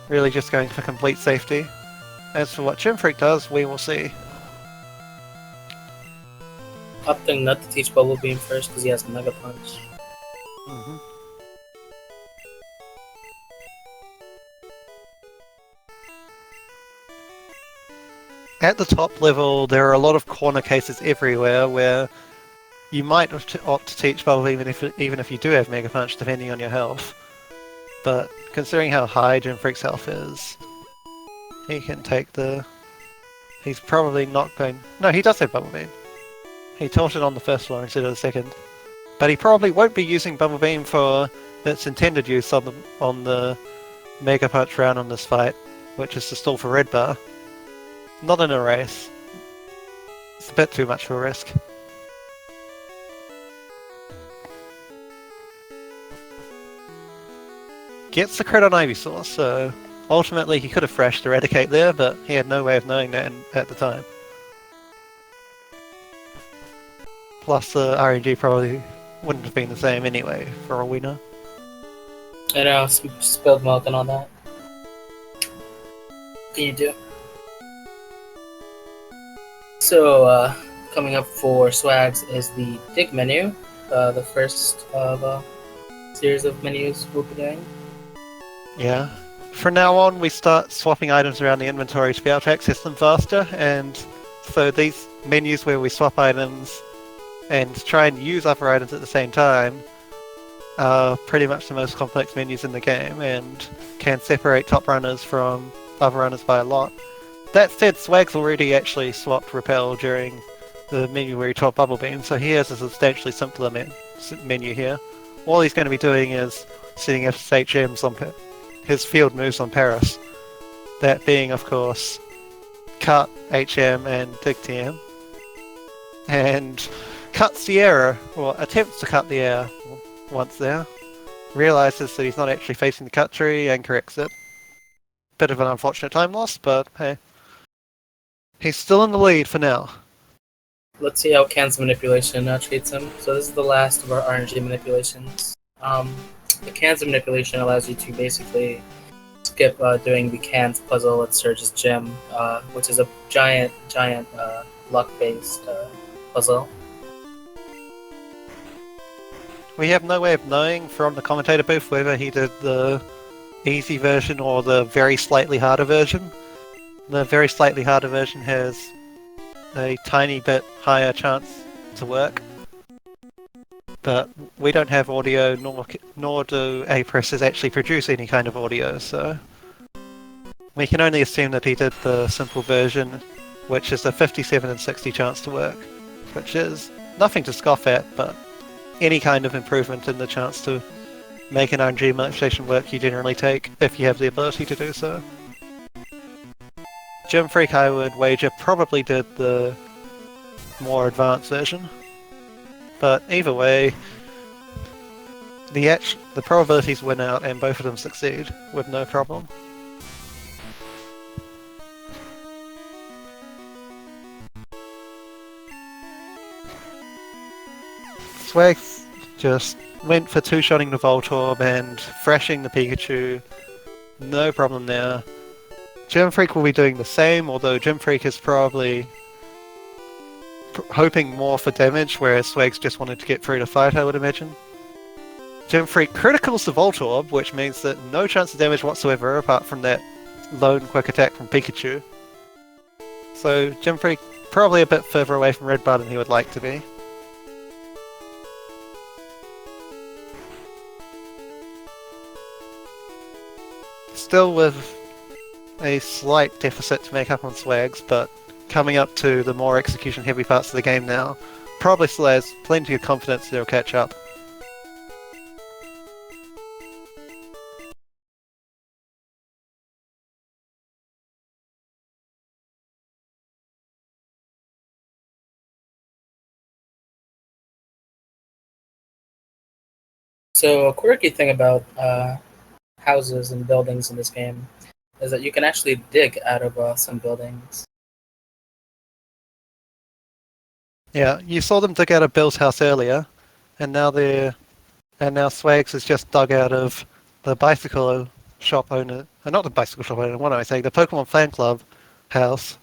Really just going for complete safety. As for what Gymfreak does, we will see. Opting not to teach Bubble Beam first because he has Mega Punch. At the top level, there are a lot of corner cases everywhere where You might opt to teach Bubble even if you do have Mega Punch, depending on your health. But considering how high Gymfreak's health is, he can take the... He's probably not going... No, he does have Bubble Beam. He taught it on the first floor instead of the second. But he probably won't be using Bubble Beam for its intended use on the Mega Punch round on this fight, which is to stall for Red Bar. Not in a race. It's a bit too much of a risk. Gets the crit on Ivysaur, so ultimately he could have freshed Eradicate there, but he had no way of knowing that at the time. Plus the RNG probably wouldn't have been the same anyway, for all we know. I know, spilled milk and all that. What can you do? So, coming up for Swags is the Dig menu, the first of a series of menus we'll be doing. Yeah. From now on, we start swapping items around the inventory to be able to access them faster, and so these menus where we swap items and try and use other items at the same time are pretty much the most complex menus in the game, and can separate top runners from other runners by a lot. That said, Swag's already actually swapped Repel during the menu where he taught Bubble Beam, so he has a substantially simpler menu here. All he's going to be doing is setting FSHMs on his field moves on Paris. That being, of course, Cut, HM, and Dig TM. And cuts the error, or attempts to cut the error once there. Realizes that he's not actually facing the cut tree and corrects it. Bit of an unfortunate time loss, but hey. He's still in the lead for now. Let's see how Can's manipulation treats him. So this is the last of our RNG manipulations. The Can's manipulation allows you to basically skip doing the Can's puzzle at Surge's Gym, which is a giant luck-based puzzle. We have no way of knowing from the commentator booth whether he did the easy version or the very slightly harder version. The very slightly harder version has a tiny bit higher chance to work. But we don't have audio, nor do A-presses actually produce any kind of audio, so we can only assume that he did the simple version, which is a 57 and 60 chance to work, which is nothing to scoff at, but any kind of improvement in the chance to make an RNG manipulation work you generally take, if you have the ability to do so. Gymfreak, I would wager, probably did the more advanced version. But either way, the probabilities win out and both of them succeed with no problem. Swag just went for two-shotting the Voltorb and thrashing the Pikachu. No problem there. Gymfreak will be doing the same, although Gymfreak is probably hoping more for damage, whereas Swags just wanted to get through the fight, I would imagine. Gymfreak criticals the Voltorb, which means that no chance of damage whatsoever apart from that lone quick attack from Pikachu. So Gymfreak probably a bit further away from Red Bar than he would like to be. Still with a slight deficit to make up on Swags, but coming up to the more execution heavy parts of the game now, probably still has plenty of confidence that he'll catch up. So a quirky thing about houses and buildings in this game is that you can actually dig out of some buildings. Yeah, you saw them dig out of Bill's house earlier, and now Swags is just dug out of the bicycle shop owner, not the bicycle shop owner, what am I saying, the Pokemon Fan Club house,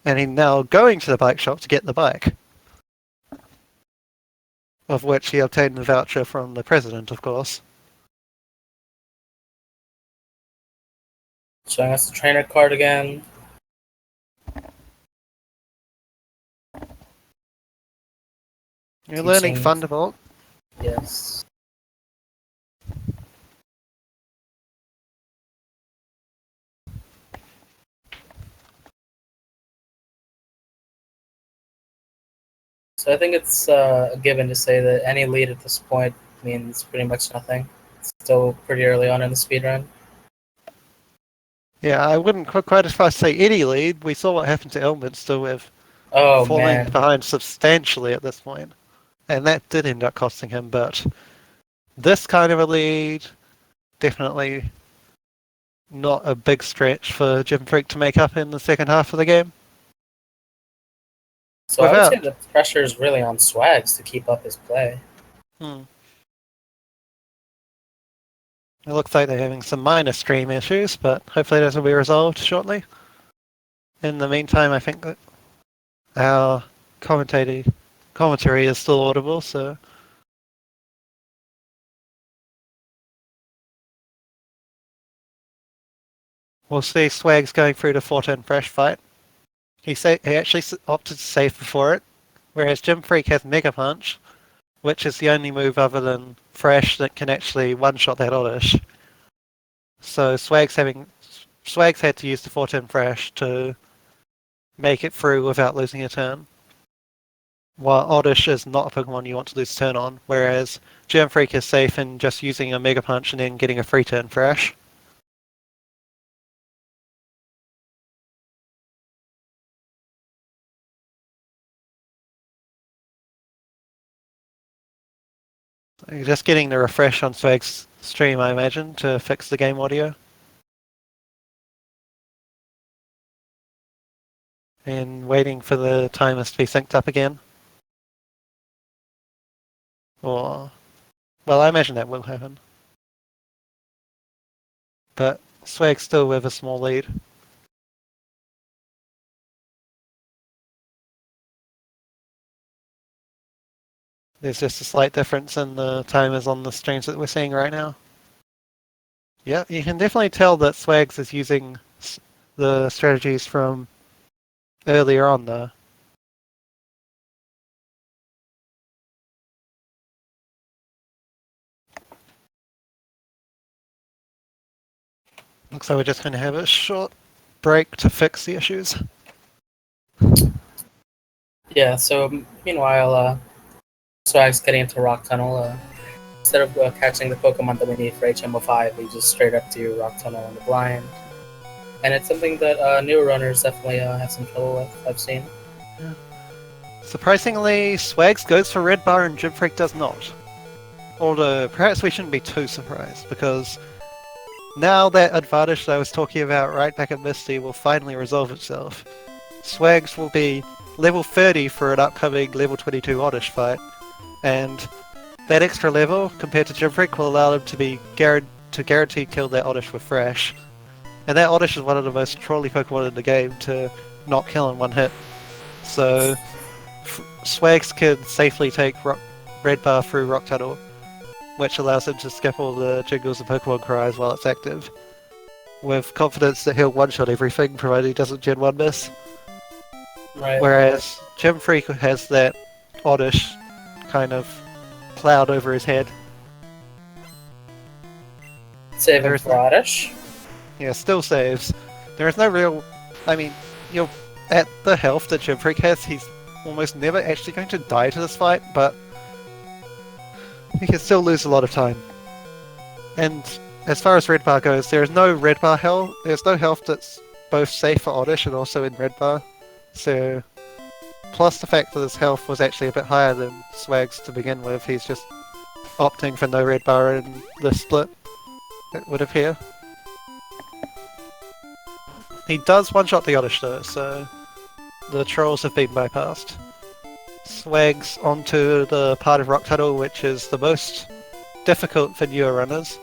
and he's now going to the bike shop to get the bike, of which he obtained the voucher from the president, of course. Showing us the trainer card again. You're learning teaching. Thunderbolt. Yes. So I think it's a given to say that any lead at this point means pretty much nothing. It's still pretty early on in the speedrun. Yeah, I wouldn't quite as far as say any lead. We saw what happened to Elminster with Oh falling man. behind substantially at this point. And that did end up costing him, but this kind of a lead, definitely not a big stretch for Gymfreak to make up in the second half of the game. So I would say Without. the pressure is really on Swags to keep up his play. It looks like they're having some minor stream issues, but hopefully those will be resolved shortly. In the meantime, I think that our commentary is still audible, so we'll see Swags going through the 14 fresh fight. He actually opted to save before it, whereas Gymfreak has Mega Punch, which is the only move other than Fresh that can actually one-shot that Oddish. So Swags had to use the 14 Fresh to make it through without losing a turn. While Oddish is not a Pokemon you want to lose a turn on, whereas Gymfreak is safe in just using a Mega Punch and then getting a free turn Fresh. You're just getting the refresh on Swag's stream, I imagine, to fix the game audio. And waiting for the timers to be synced up again. Or, well, I imagine that will happen. But Swag's still with a small lead. There's just a slight difference in the timers on the streams that we're seeing right now. Yeah, you can definitely tell that Swags is using the strategies from earlier on though. Looks like we're just going to have a short break to fix the issues. Yeah, so meanwhile, Swag's getting into Rock Tunnel. Instead of catching the Pokemon that we need for HM05, we just straight up do Rock Tunnel in the blind. And it's something that newer runners definitely have some trouble with, I've seen. Yeah. Surprisingly, Swags goes for Red Bar and Gymfreak does not. Although, perhaps we shouldn't be too surprised, because now that advantage that I was talking about right back at Misty will finally resolve itself. Swags will be level 30 for an upcoming level 22 Oddish fight, and that extra level, compared to Gymfreak, will allow them to be guaranteed kill that Oddish with Fresh. And that Oddish is one of the most trolly Pokemon in the game to not kill in one hit. So, Swags can safely take Red Bar through Rock Tunnel, which allows him to skip all the jingles and Pokemon cries while it's active, with confidence that he'll one-shot everything, provided he doesn't Gen 1 miss. Right. Whereas Gymfreak has that Oddish kind of cloud over his head. Saving for Oddish. Yeah, still saves. There is no real... I mean, you're at the health that Gymfreak has, he's almost never actually going to die to this fight, but he can still lose a lot of time. And as far as Red Bar goes, there is no Red Bar health. There's no health that's both safe for Oddish and also in Red Bar. So, plus the fact that his health was actually a bit higher than Swag's to begin with, he's just opting for no Red Bar in the split, it would appear. He does one-shot the Oddish though, so the trolls have been bypassed. Swags onto the part of Rock Tunnel which is the most difficult for newer runners.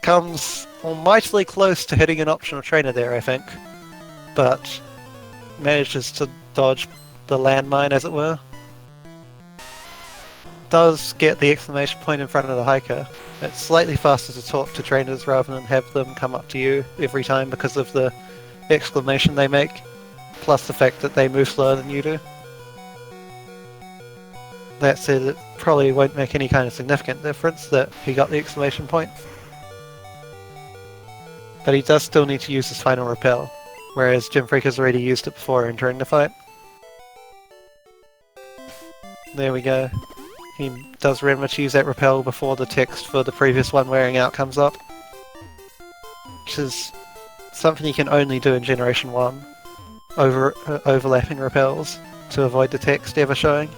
Comes almightily close to hitting an optional trainer there, I think, but manages to dodge the landmine, as it were. Does get the exclamation point in front of the hiker. It's slightly faster to talk to trainers rather than have them come up to you every time because of the exclamation they make, plus the fact that they move slower than you do. That said, it probably won't make any kind of significant difference that he got the exclamation point. But he does still need to use his final repel, whereas Gymfreak has already used it before entering the fight. There we go. He does remember to use that repel before the text for the previous one wearing out comes up. Which is something you can only do in Generation 1. Overlapping repels to avoid the text ever showing.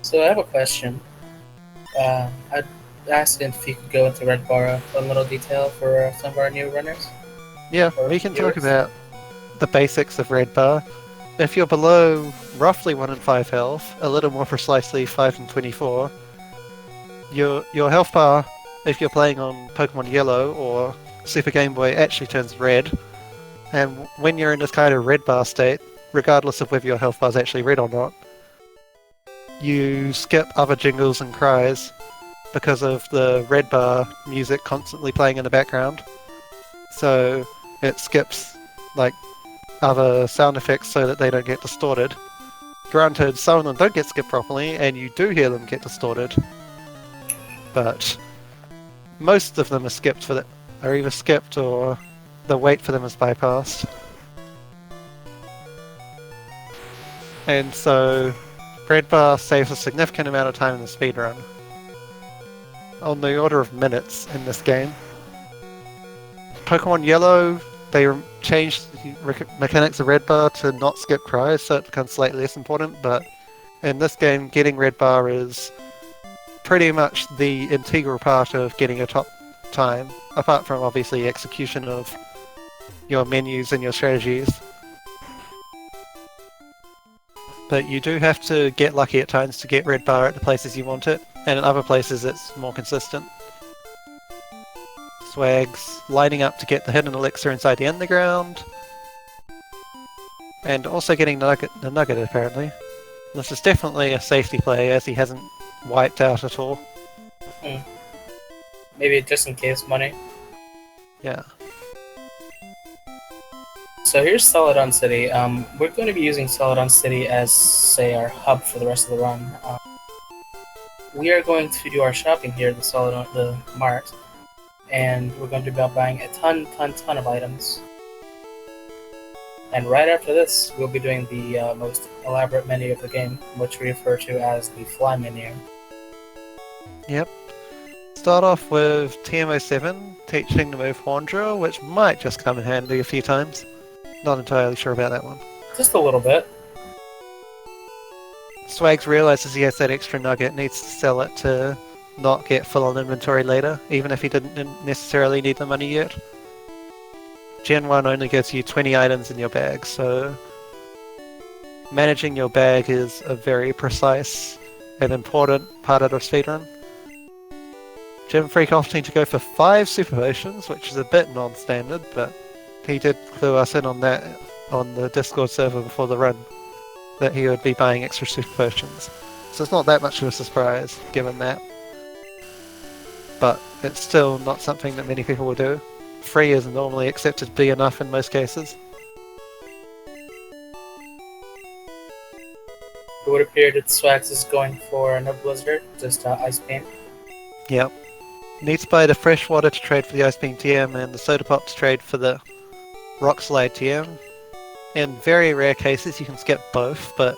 So I have a question. I'd ask if you could go into Red Bar a little detail for some of our new runners. Yeah, we can talk about the basics of Red Bar. If you're below roughly 1 in 5 health, a little more precisely 5 in 24, your health bar, if you're playing on Pokemon Yellow or Super Game Boy, actually turns red. And when you're in this kind of red bar state, regardless of whether your health bar is actually red or not, you skip other jingles and cries because of the red bar music constantly playing in the background. So it skips like other sound effects so that they don't get distorted. Granted, some of them don't get skipped properly, and you do hear them get distorted. But most of them are skipped are either skipped or the wait for them is bypassed. And so Red Bar saves a significant amount of time in the speedrun. On the order of minutes in this game. Pokemon Yellow, they changed the mechanics of Red Bar to not skip cries, so it becomes slightly less important, but in this game, getting Red Bar is pretty much the integral part of getting a top time, apart from obviously execution of your menus and your strategies. But you do have to get lucky at times to get Red Bar at the places you want it, and in other places it's more consistent. Swag's lining up to get the hidden elixir inside the underground, and also getting the nugget apparently. This is definitely a safety play as he hasn't wiped out at all. Maybe just in case money. Yeah. So here's Celadon City. We're going to be using Celadon City as, say, our hub for the rest of the run. We are going to do our shopping here at the Mart, and we're going to be buying a ton of items. And right after this, we'll be doing the most elaborate menu of the game, which we refer to as the fly menu. Yep. Start off with TM07 teaching the move Horn Drill, which might just come in handy a few times. Not entirely sure about that one. Just a little bit. Swags realizes he has that extra nugget, needs to sell it to not get full on inventory later, even if he didn't necessarily need the money yet. Gen 1 only gives you 20 items in your bag, so managing your bag is a very precise and important part of the speedrun. Gymfreak opting to go for 5 super potions, which is a bit non-standard, but he did clue us in on that on the Discord server before the run, that he would be buying extra super potions. So it's not that much of a surprise, given that. But it's still not something that many people will do. 3 is normally accepted to be enough in most cases. It would appear that Swags is going for no Blizzard, just Ice Beam. Yep. Needs to buy the fresh water to trade for the Ice Beam TM and the Soda Pop to trade for the Rock Slide TM. In very rare cases you can skip both, but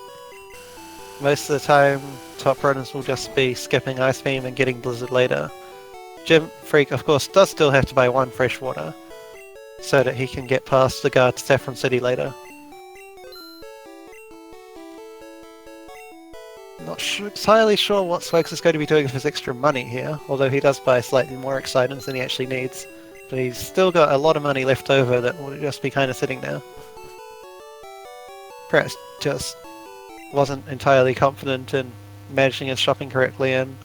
most of the time top runners will just be skipping Ice Beam and getting Blizzard later. Gymfreak, of course, does still have to buy 1 fresh water, so that he can get past the guard to Saffron City later. Not entirely sure what Swags is going to be doing with his extra money here, although he does buy slightly more items than he actually needs. But he's still got a lot of money left over that will just be kind of sitting there. Perhaps just wasn't entirely confident in managing his shopping correctly and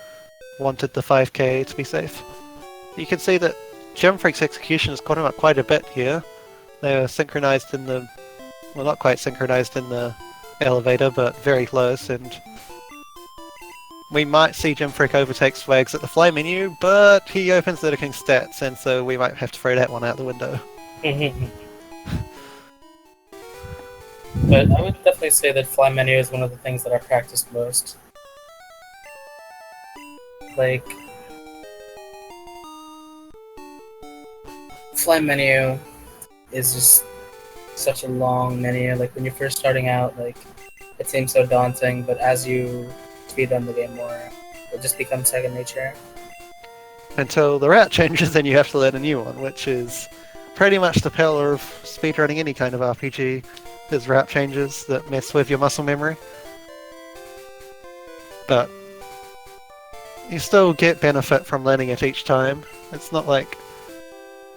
wanted the 5k to be safe. You can see that Gymfreak's execution has caught him up quite a bit here. They were synchronized in the... well, not quite synchronized in the elevator, but very close, and we might see Gymfreak overtake Swags at the fly menu, but he opens the King stats, and so we might have to throw that one out the window. But I would definitely say that fly menu is one of the things that I practiced most. Like, fly menu is just such a long menu. Like, when you're first starting out, like, it seems so daunting, but as you speedrun the game more, it just becomes second nature. Until the route changes and you have to learn a new one, which is pretty much the power of speedrunning any kind of RPG. There's route changes that mess with your muscle memory. But you still get benefit from learning it each time. It's not like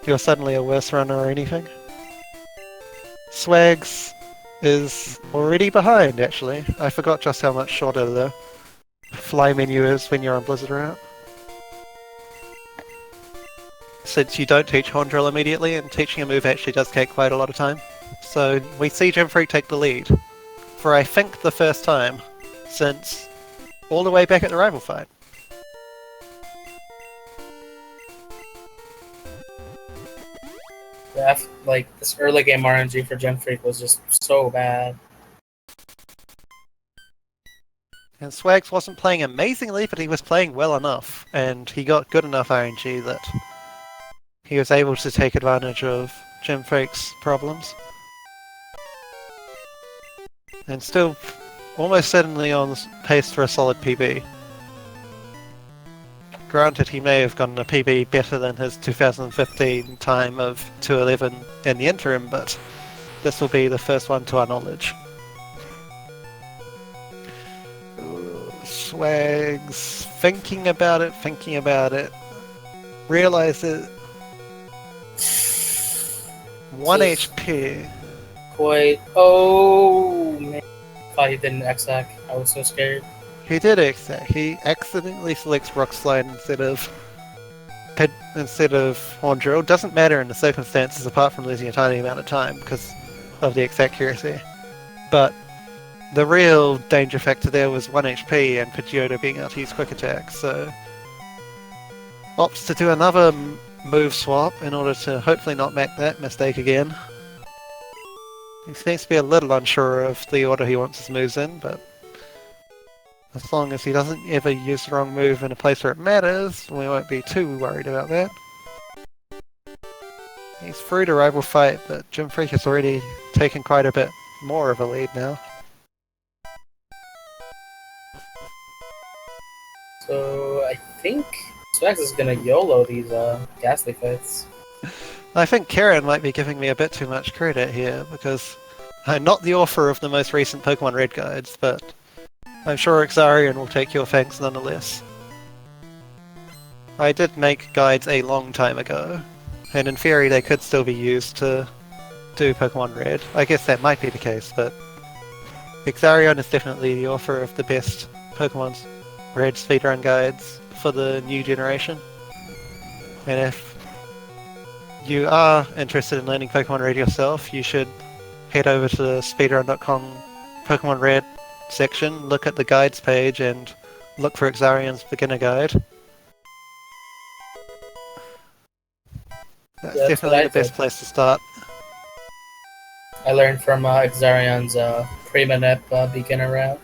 you're suddenly a worse runner or anything. Swags is already behind, actually. I forgot just how much shorter the fly menu is when you're on Blizzard route. Since you don't teach Horn Drill immediately, and teaching a move actually does take quite a lot of time. So we see Gymfreak take the lead, for I think the first time since all the way back at the rival fight. Yeah, like, this early game RNG for Gymfreak was just so bad. And Swags wasn't playing amazingly, but he was playing well enough, and he got good enough RNG that he was able to take advantage of Gymfreak's problems. And still almost certainly on pace for a solid PB. Granted, he may have gotten a PB better than his 2015 time of 2:11 in the interim, but this will be the first one to our knowledge. Swags thinking about it, realise it. 1 HP. Quite. Oh, man. I thought he didn't exec. I was so scared. He did exec. He accidentally selects Rock Slide instead of Horn Drill. Doesn't matter in the circumstances apart from losing a tiny amount of time because of the exact accuracy. But the real danger factor there was 1 HP and Pidgeotto being able to use Quick Attack, so opts to do another move swap in order to hopefully not make that mistake again. He seems to be a little unsure of the order he wants his moves in, but as long as he doesn't ever use the wrong move in a place where it matters, we won't be too worried about that. He's through to rival fight, but Gymfreak has already taken quite a bit more of a lead now. So, I think Swags is gonna YOLO these Ghastly fights. I think Karen might be giving me a bit too much credit here, because I'm not the author of the most recent Pokemon Red guides, but I'm sure Xarian will take your thanks nonetheless. I did make guides a long time ago, and in theory they could still be used to do Pokemon Red. I guess that might be the case, but Xarian is definitely the author of the best Pokemon Red speedrun guides for the new generation. And if you are interested in learning Pokemon Red yourself, you should head over to the speedrun.com Pokemon Red section, look at the guides page, and look for Xarian's beginner guide. That's definitely the best place to start. I learned from Xarion's Premanip beginner route.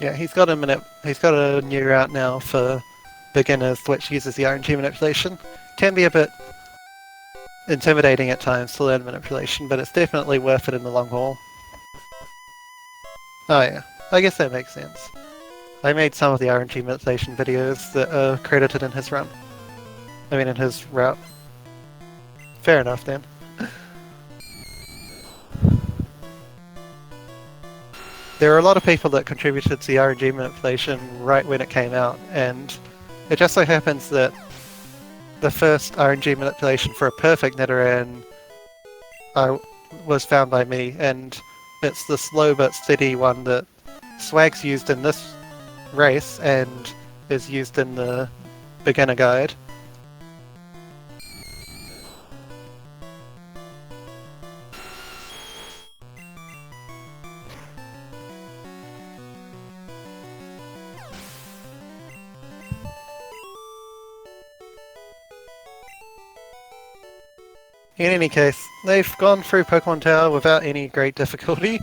Yeah, he's got a new route now for beginners which uses the RNG manipulation. Can be a bit intimidating at times to learn manipulation, but it's definitely worth it in the long haul. Oh yeah, I guess that makes sense. I made some of the RNG manipulation videos that are credited in his run. I mean in his route. Fair enough then. There are a lot of people that contributed to the RNG manipulation right when it came out, and it just so happens that the first RNG manipulation for a perfect Nidoran was found by me, and it's the slow but steady one that Swags used in this race and is used in the beginner guide. In any case, they've gone through Pokemon Tower without any great difficulty.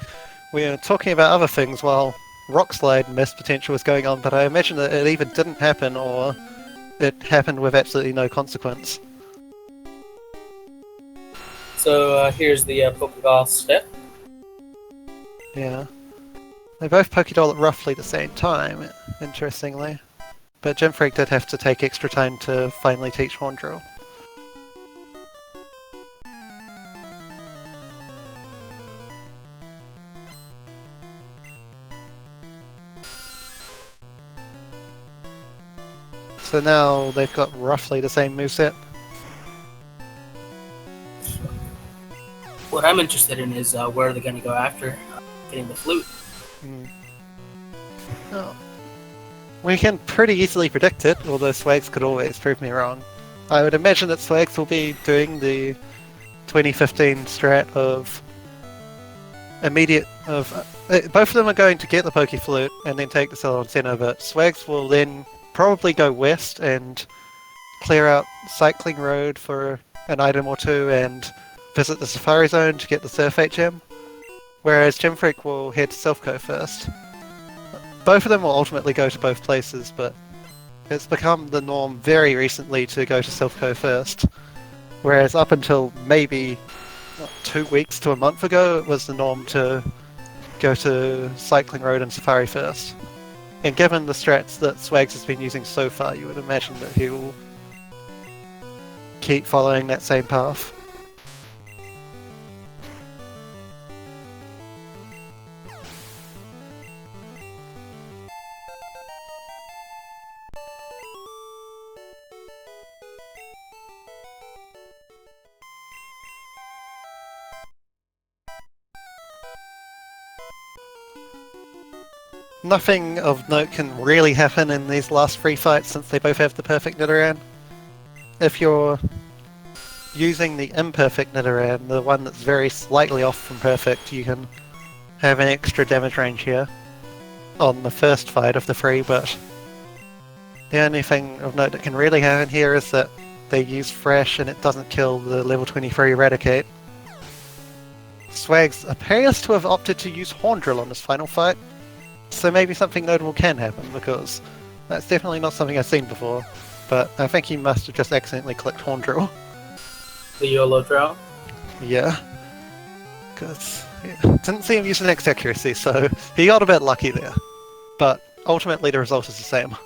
We're talking about other things while Rock Slide missed potential was going on, but I imagine that it either didn't happen or it happened with absolutely no consequence. So here's the Pokeball step. Yeah. They both Pokédoll at roughly the same time, interestingly. But Gymfreak did have to take extra time to finally teach Horn Drill. So now they've got roughly the same moveset. What I'm interested in is where they're going to go after getting the flute. Oh. We can pretty easily predict it, although Swags could always prove me wrong. I would imagine that Swags will be doing the 2015 strat of both of them are going to get the Poke Flute and then take the Celadon Center, but Swags will then probably go west and clear out Cycling Road for an item or two and visit the Safari Zone to get the Surf HM, whereas Gymfreak will head to Silphco first. Both of them will ultimately go to both places, but it's become the norm very recently to go to Silphco first, whereas up until maybe 2 weeks to a month ago, it was the norm to go to Cycling Road and Safari first. And given the strats that Swags has been using so far, you would imagine that he will keep following that same path. Nothing of note can really happen in these last 3 fights since they both have the perfect Nidoran. If you're using the imperfect Nidoran, the one that's very slightly off from perfect, you can have an extra damage range here on the first fight of the 3, but the only thing of note that can really happen here is that they use Fresh and it doesn't kill the level 23 Eradicate. Swags appears to have opted to use Horn Drill on this final fight, so maybe something notable can happen, because that's definitely not something I've seen before. But I think he must have just accidentally clicked Horn Drill. The YOLO draw? Yeah. Because didn't see him use the next accuracy, so he got a bit lucky there. But ultimately the result is the same.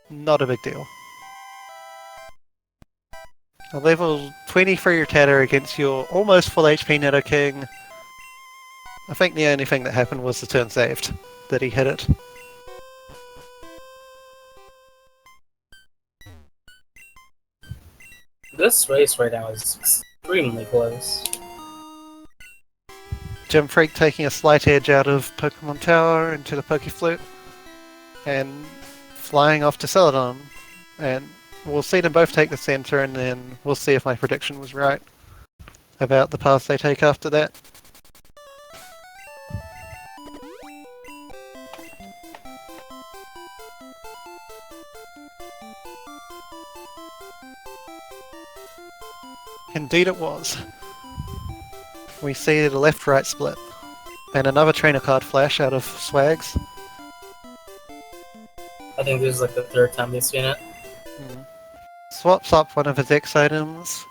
Not a big deal. A level 23 Rattata against your almost full HP Nidoking. I think the only thing that happened was the turn saved, that he hit it. This race right now is extremely close. Gymfreak taking a slight edge out of Pokemon Tower into the Poke Flute, and flying off to Celadon. And we'll see them both take the center, and then we'll see if my prediction was right about the paths they take after that. Indeed it was. We see the left-right split. And another trainer card flash out of Swags. I think this is like the 3rd time we've seen it. Swaps up one of his X items.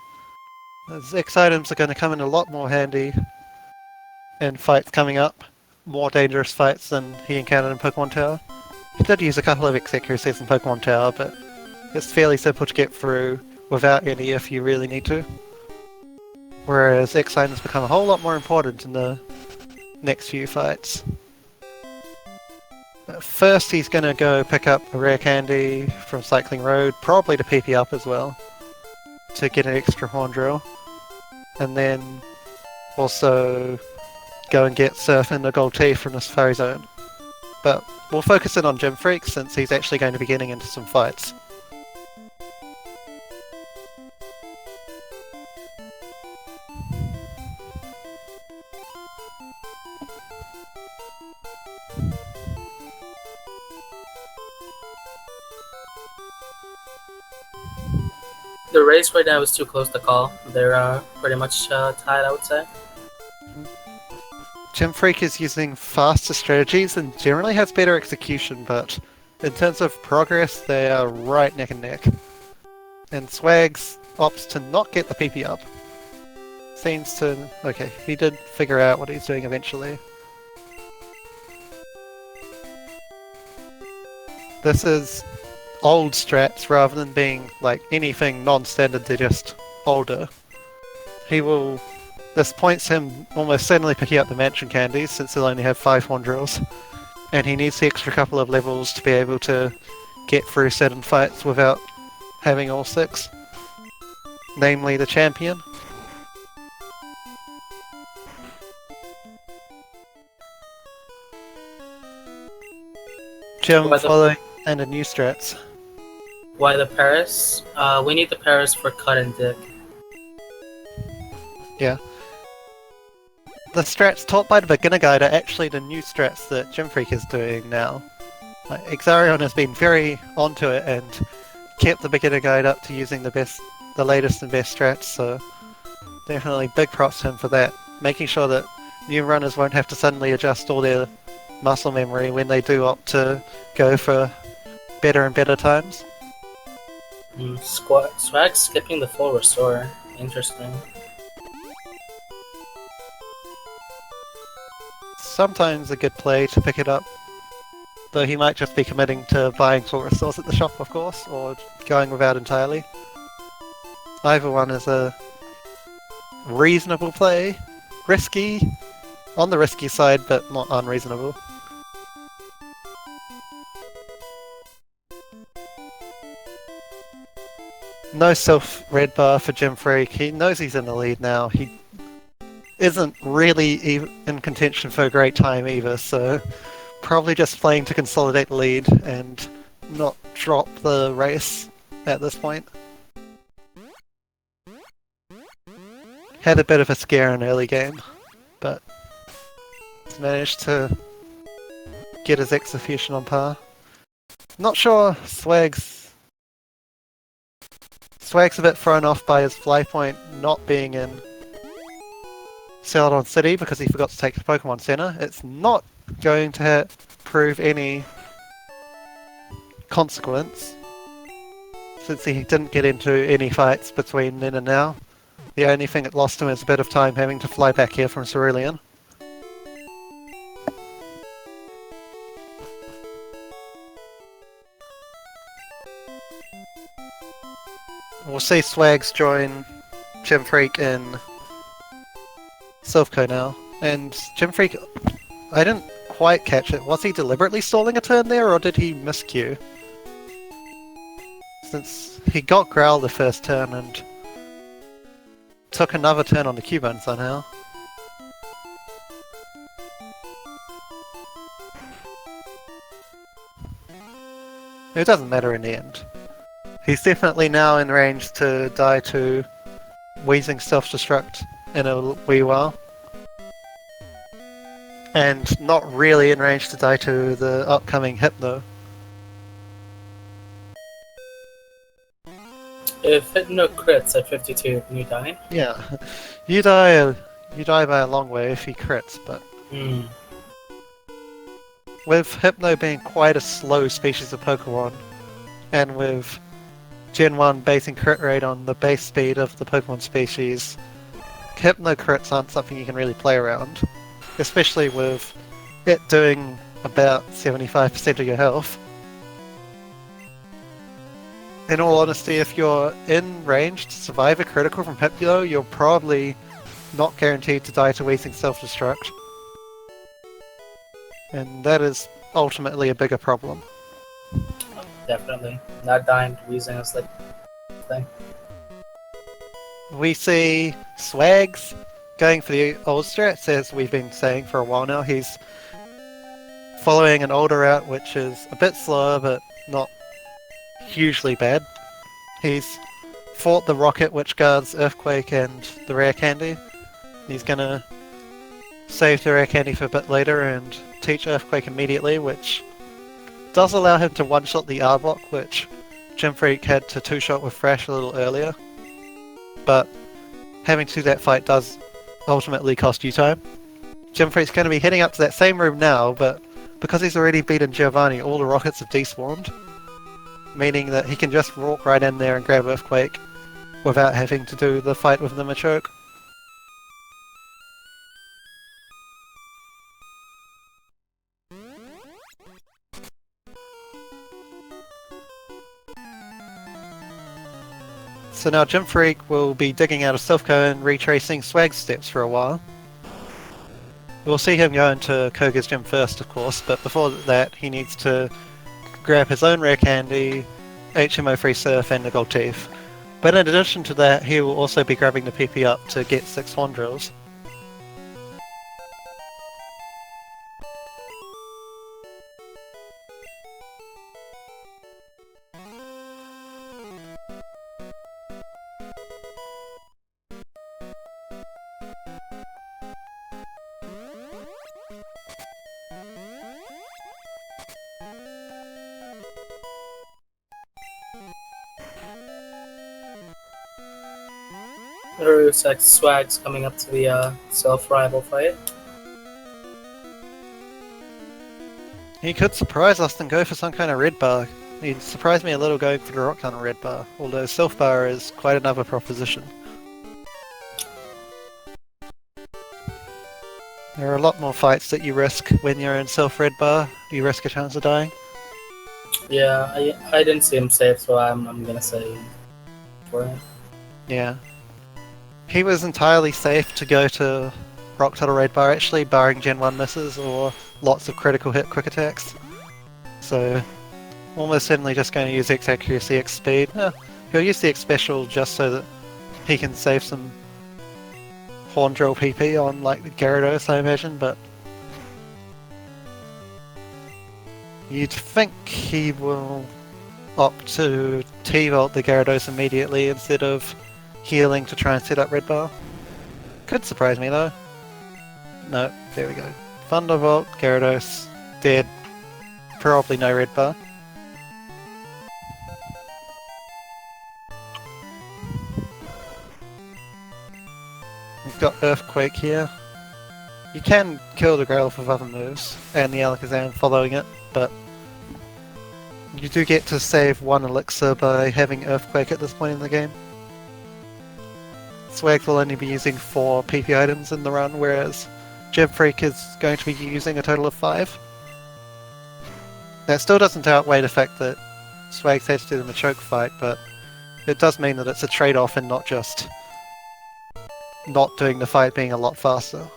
His X items are going to come in a lot more handy in fights coming up. More dangerous fights than he encountered in Pokemon Tower. He did use a couple of X accuracies in Pokemon Tower, but it's fairly simple to get through without any if you really need to. Whereas X items become a whole lot more important in the next few fights. First he's going to go pick up a rare candy from Cycling Road, probably to PP up as well, to get an extra Horn Drill. And then also go and get Surf and the Gold Tea from the Safari Zone. But we'll focus in on Gymfreak since he's actually going to be getting into some fights. The race right now is too close to call. They're pretty much tied, I would say. Gymfreak is using faster strategies and generally has better execution, but in terms of progress, they are right neck and neck. And Swags opts to not get the PP up. Seems to... okay, he did figure out what he's doing eventually. This is old strats rather than being like anything non-standard, they're just older. He will... this points him almost certainly picking up the mansion candies since he'll only have 5 horn drills. And he needs the extra couple of levels to be able to get through certain fights without having all 6. Namely the champion. Gym following and a new strats. Why the Paris? We need the Paris for cut and dick. Yeah. The strats taught by the beginner guide are actually the new strats that Gymfreak is doing now. Like, Exarion has been very onto it and kept the beginner guide up to using the latest and best strats, so definitely big props to him for that. Making sure that new runners won't have to suddenly adjust all their muscle memory when they do opt to go for better and better times. Swag skipping the full restore. Interesting. Sometimes a good play to pick it up, though he might just be committing to buying full restores at the shop, of course, or going without entirely. Either one is a reasonable play. Risky, on the risky side, but not unreasonable. No self-red bar for Gymfreak. He knows he's in the lead now. He isn't really in contention for a great time either, so probably just playing to consolidate the lead and not drop the race at this point. Had a bit of a scare in early game, but he's managed to get his execution on par. Not sure Swag's a bit thrown off by his fly point not being in Celadon City because he forgot to take the Pokemon Center. It's not going to prove any consequence since he didn't get into any fights between then and now. The only thing that lost him is a bit of time having to fly back here from Cerulean. We'll see Swags join Gymfreak in Silphco now. And Gymfreak, I didn't quite catch it. Was he deliberately stalling a turn there, or did he miscue? Since he got Growl the first turn and took another turn on the Cubone somehow. It doesn't matter in the end. He's definitely now in range to die to Wheezing Self-Destruct in a wee while. And not really in range to die to the upcoming Hypno. If Hypno crits at 52, can you die? Yeah, you die by a long way if he crits, but with Hypno being quite a slow species of Pokemon, and with Gen 1 basing crit rate on the base speed of the Pokemon species, Hypno crits aren't something you can really play around, especially with it doing about 75% of your health. In all honesty, if you're in range to survive a critical from Hypno, you're probably not guaranteed to die to Wheezing Self-Destruct. And that is ultimately a bigger problem. Definitely. Not dying to Wheezing is like thing. We see Swags going for the old strats, as we've been saying for a while now. He's following an older route, which is a bit slower, but not hugely bad. He's fought the Rocket, which guards Earthquake and the Rare Candy. He's gonna save the Rare Candy for a bit later and teach Earthquake immediately, which does allow him to one-shot the Arbok, which Gymfreak had to two-shot with Thrash a little earlier, but having to do that fight does ultimately cost you time. Gymfreak's going to be heading up to that same room now, but because he's already beaten Giovanni, all the rockets have despawned, meaning that he can just walk right in there and grab Earthquake without having to do the fight with the Machoke. So now Gymfreak will be digging out a Silph Cone, retracing Swag's steps for a while. We'll see him go into Koga's gym first, of course, but before that he needs to grab his own rare candy, HMO free surf, and the gold teeth. But in addition to that, he will also be grabbing the PP up to get 6 Horn Drills. Looks like Swag's coming up to the self-rival fight. He could surprise us and go for some kind of red bar. He surprised me a little going for the rock kind of red bar, although self bar is quite another proposition. There are a lot more fights that you risk when you're in self red bar. You risk a chance of dying. Yeah, I didn't see him safe, so I'm gonna say for him. Yeah. He was entirely safe to go to rock tunnel red bar actually, barring Gen 1 misses or lots of critical hit quick attacks. So almost certainly just going to use X accuracy, X speed. He'll use the X special just so that he can save some Horn Drill PP on like the Gyarados, I imagine, but you'd think he will opt to T-Volt the Gyarados immediately instead of healing to try and set up red bar. Could surprise me though. No, there we go. Thunderbolt, Gyarados, dead. Probably no red bar. We've got Earthquake here. You can kill the Growlithe with other moves, and the Alakazam following it, but you do get to save 1 elixir by having Earthquake at this point in the game. Swag will only be using 4 PP items in the run, whereas Gymfreak is going to be using a total of 5. That still doesn't outweigh the fact that Swag's had to do the Machoke fight, but it does mean that it's a trade-off and not just not doing the fight being a lot faster.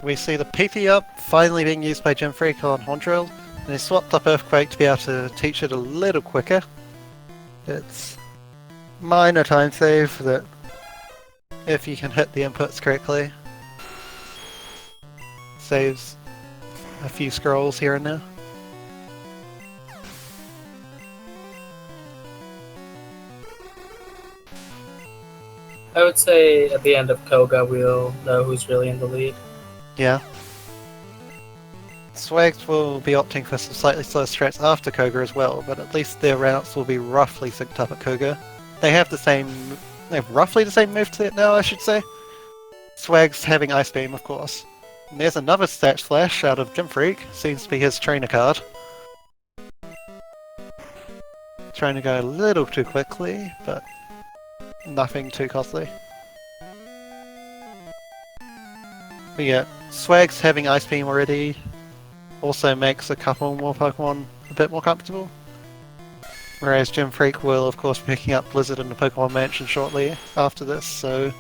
We see the PP up finally being used by Gymfreak on Horn Drill, and he swapped up Earthquake to be able to teach it a little quicker. It's minor time save that if you can hit the inputs correctly, saves a few scrolls here and there. I would say at the end of Koga we'll know who's really in the lead. Yeah. Swags will be opting for some slightly slower strats after Koga as well, but at least their routes will be roughly synced up at Koga. They have roughly the same move set now, I should say. Swag's having Ice Beam, of course. And there's another Stat Flash out of Gymfreak, seems to be his trainer card. Trying to go a little too quickly, but nothing too costly. But yeah, Swag's having Ice Beam already also makes a couple more Pokemon a bit more comfortable. Whereas Gymfreak will of course be picking up Blizzard in the Pokemon Mansion shortly after this, so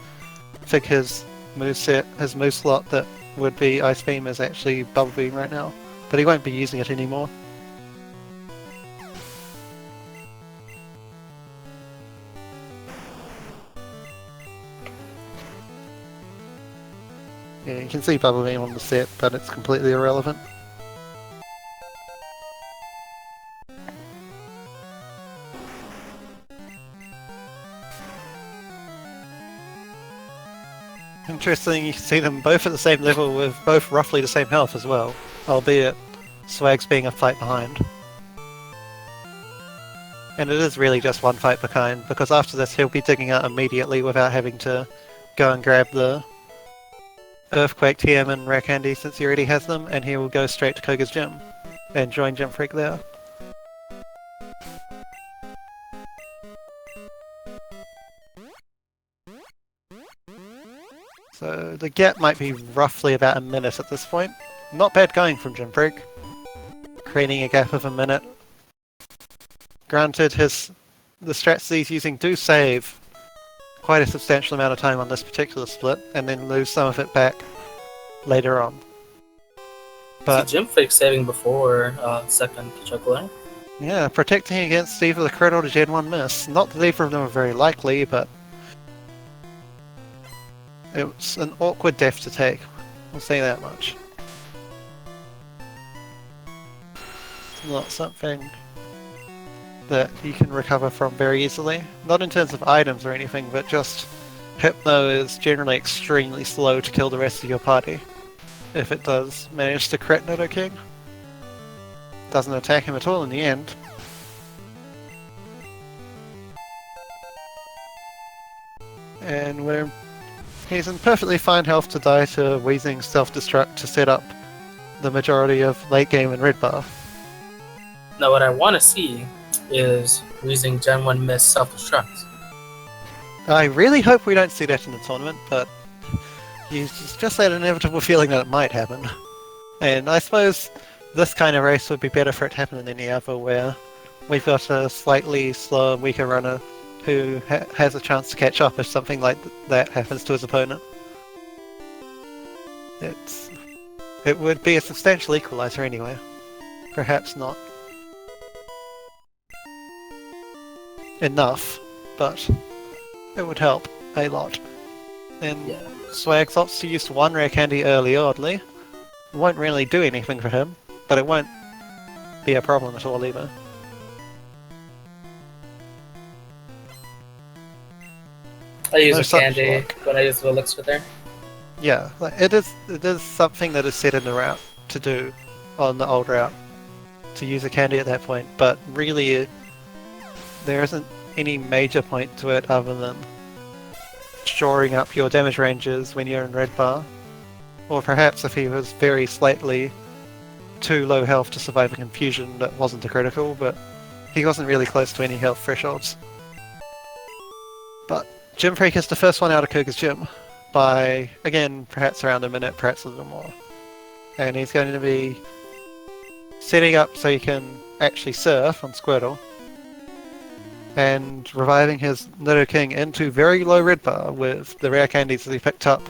I think his moveset, his move slot that would be Ice Beam is actually Bubble Beam right now, but he won't be using it anymore. Yeah, you can see Bubble Beam on the set, but it's completely irrelevant. Interesting, you see them both at the same level with both roughly the same health as well, albeit Swag's being a fight behind. And it is really just one fight behind, because after this he'll be digging out immediately without having to go and grab the Earthquake, TM and Rare Candy since he already has them, and he will go straight to Koga's gym and join Gymfreak there. So the gap might be roughly about a minute at this point. Not bad going from Gymfreak, creating a gap of a minute. Granted, the strats he's using do save quite a substantial amount of time on this particular split, and then lose some of it back later on. But so Gymfreak saving before second juggler. yeah, protecting against either the crit or the Gen 1 miss. Not that either of them are very likely, but it's an awkward death to take. I'll say that much. It's not something that you can recover from very easily. Not in terms of items or anything, but just Hypno is generally extremely slow to kill the rest of your party. If it does manage to crit Nidoking. Doesn't attack him at all in the end. And he's in perfectly fine health to die to Wheezing self-destruct to set up the majority of late game and red bar. Now what I want to see is Wheezing Gen 1 miss self-destruct. I really hope we don't see that in the tournament, but you just had an inevitable feeling that it might happen. And I suppose this kind of race would be better for it to happen than any other, where we've got a slightly slower, weaker runner who has a chance to catch up if something like that happens to his opponent. It would be a substantial equalizer anyway. Perhaps not enough, but it would help a lot. And Yeah. Swag opts to use one Rare Candy early, oddly. It won't really do anything for him, but it won't be a problem at all either. I use No a such candy luck. when I use the elixir there. Yeah, it is something that is set in the route to do on the old route, to use a candy at that point, but really there isn't any major point to it other than shoring up your damage ranges when you're in red bar. Or perhaps if he was very slightly too low health to survive a confusion that wasn't a critical, but he wasn't really close to any health thresholds. But Gymfreak is the first one out of Koga's gym by, again, perhaps around a minute, perhaps a little more. And he's going to be setting up so he can actually surf on Squirtle, and reviving his Nidoking into very low red bar with the rare candies that he picked up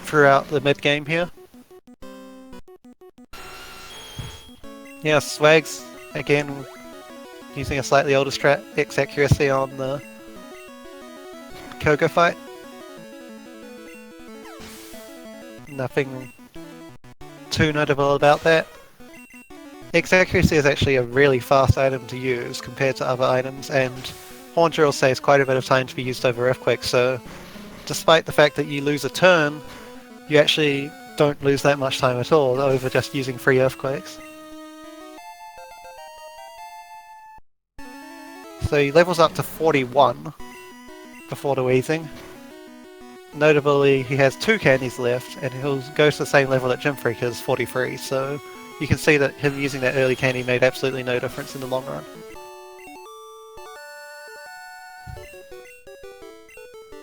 throughout the mid game here. Yeah, Swag's again using a slightly older strat, X accuracy on the Koga fight. Nothing too notable about that. X accuracy is actually a really fast item to use compared to other items, and Horn Drill saves quite a bit of time to be used over Earthquake, so despite the fact that you lose a turn, you actually don't lose that much time at all over just using free Earthquakes. So he levels up to 41 before the Wheezing. Notably, he has 2 candies left, and he'll go to the same level that Gymfreak is, 43, so you can see that him using that early candy made absolutely no difference in the long run.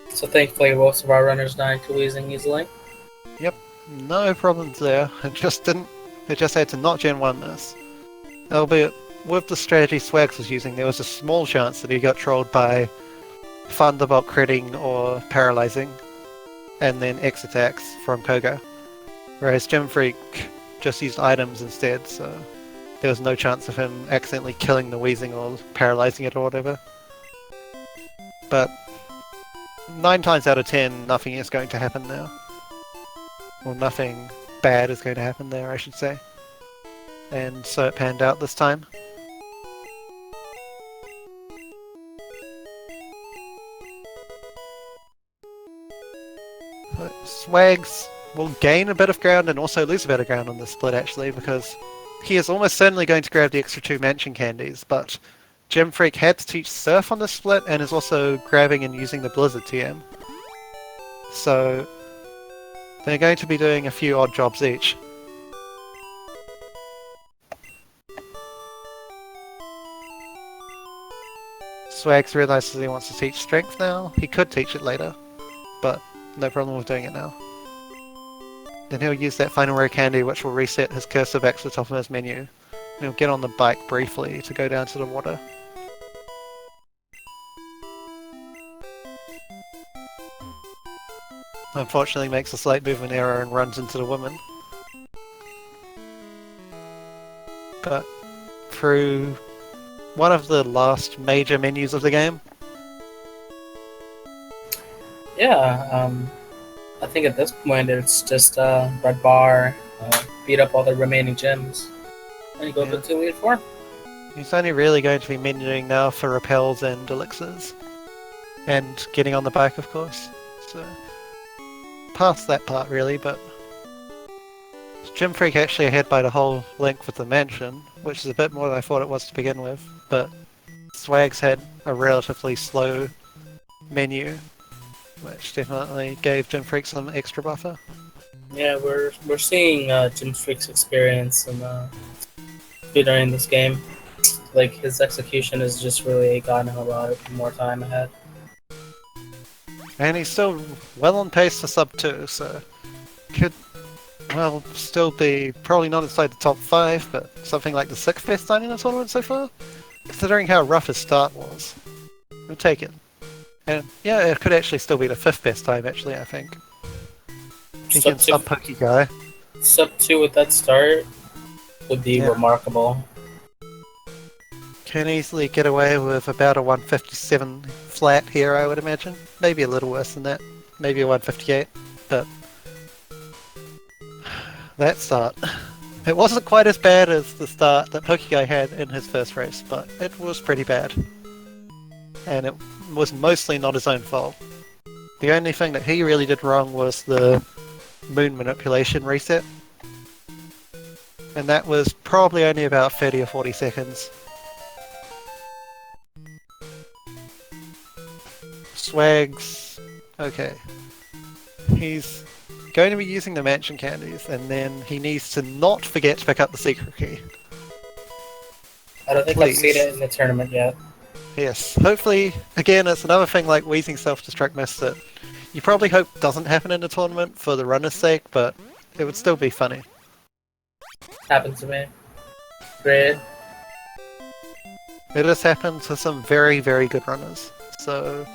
So thankfully most of our runners died to Wheezing easily. Yep, no problems there. It just had to not Gen 1 this. Albeit, with the strategy Swags was using, there was a small chance that he got trolled by Thunderbolt critting or paralyzing, and then X attacks from Koga. Whereas Gymfreak just used items instead, so there was no chance of him accidentally killing the Wheezing or paralyzing it or whatever. But 9 times out of 10, nothing is going to happen now. Or nothing bad is going to happen there, I should say. And so it panned out this time. But Swags will gain a bit of ground and also lose a bit of ground on this split actually, because he is almost certainly going to grab the extra 2 mansion candies, but Gymfreak had to teach Surf on this split and is also grabbing and using the Blizzard TM. So they're going to be doing a few odd jobs each. Swags realizes he wants to teach Strength now. He could teach it later, but no problem with doing it now. Then he'll use that final rare candy which will reset his cursor back to the top of his menu. And he'll get on the bike briefly to go down to the water. Unfortunately makes a slight movement error and runs into the woman. But through one of the last major menus of the game. Yeah, I think at this point it's just red bar, beat up all the remaining gyms, and go to 2 and 4. He's only really going to be menuing now for repels and elixirs. And getting on the bike, of course. So, past that part really, but Gymfreak actually ahead by the whole length with the mansion, which is a bit more than I thought it was to begin with, but Swags had a relatively slow menu, which definitely gave Gymfreak some extra buffer. Yeah, we're seeing Gymfreak's experience and speedrunning this game. Like, his execution has just really gotten him a lot more time ahead. And he's still well on pace for sub 2, so could, well, still be probably not inside the top 5, but something like the 6th best time in the tournament so far? Considering how rough his start was. We'll take it. And yeah, it could actually still be the 5th best time actually, I think. He can sub Pokey Guy. Sub 2 with that start would be remarkable. Can easily get away with about a 157 flat here, I would imagine. Maybe a little worse than that. Maybe a 158, but that start. It wasn't quite as bad as the start that Pokeguy had in his first race, but it was pretty bad. And it was mostly not his own fault. The only thing that he really did wrong was the moon manipulation reset. And that was probably only about 30 or 40 seconds. Swags... okay. He's going to be using the mansion candies, and then he needs to not forget to pick up the secret key. I don't think I've seen it in the tournament yet. Yes, hopefully, again, it's another thing like Wheezing Self-Destruct Miss that you probably hope doesn't happen in the tournament for the runner's sake, but it would still be funny. Happened to me. Great. It has happened to some very, very good runners, so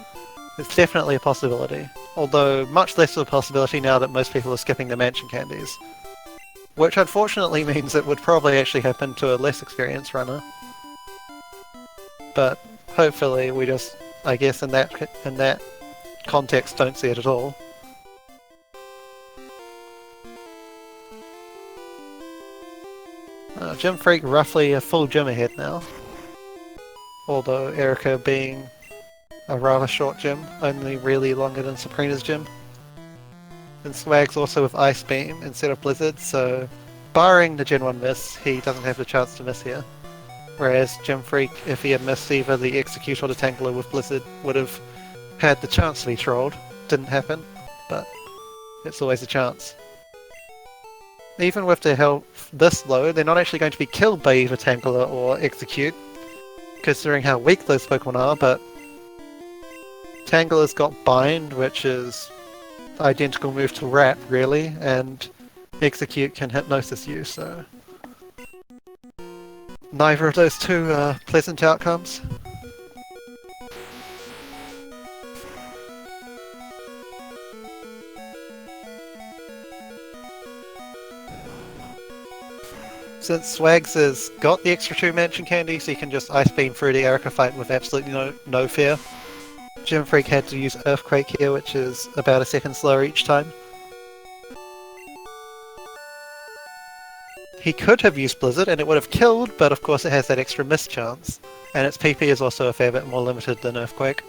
it's definitely a possibility. Although much less of a possibility now that most people are skipping the mansion candies. Which unfortunately means it would probably actually happen to a less experienced runner. But hopefully we just, I guess in that context, don't see it at all. Gymfreak roughly a full gym ahead now. Although Erica being a rather short gym, only really longer than Sabrina's gym. And Swag's also with Ice Beam instead of Blizzard, so barring the Gen 1 miss, he doesn't have the chance to miss here. Whereas Gymfreak, if he had missed either the Execute or the Tangler with Blizzard, would have had the chance to be trolled. Didn't happen, but it's always a chance. Even with their health this low, they're not actually going to be killed by either Tangler or Execute, considering how weak those Pokemon are, but Tangler's got Bind, which is identical move to Wrap, really, and Execute can Hypnosis you, so neither of those two are pleasant outcomes. Since Swags has got the extra 2 mansion candies, he can just Ice Beam through the Erica fight with absolutely no fear. Gymfreak had to use Earthquake here, which is about a second slower each time. He could have used Blizzard and it would have killed, but of course it has that extra miss chance. And its PP is also a fair bit more limited than Earthquake.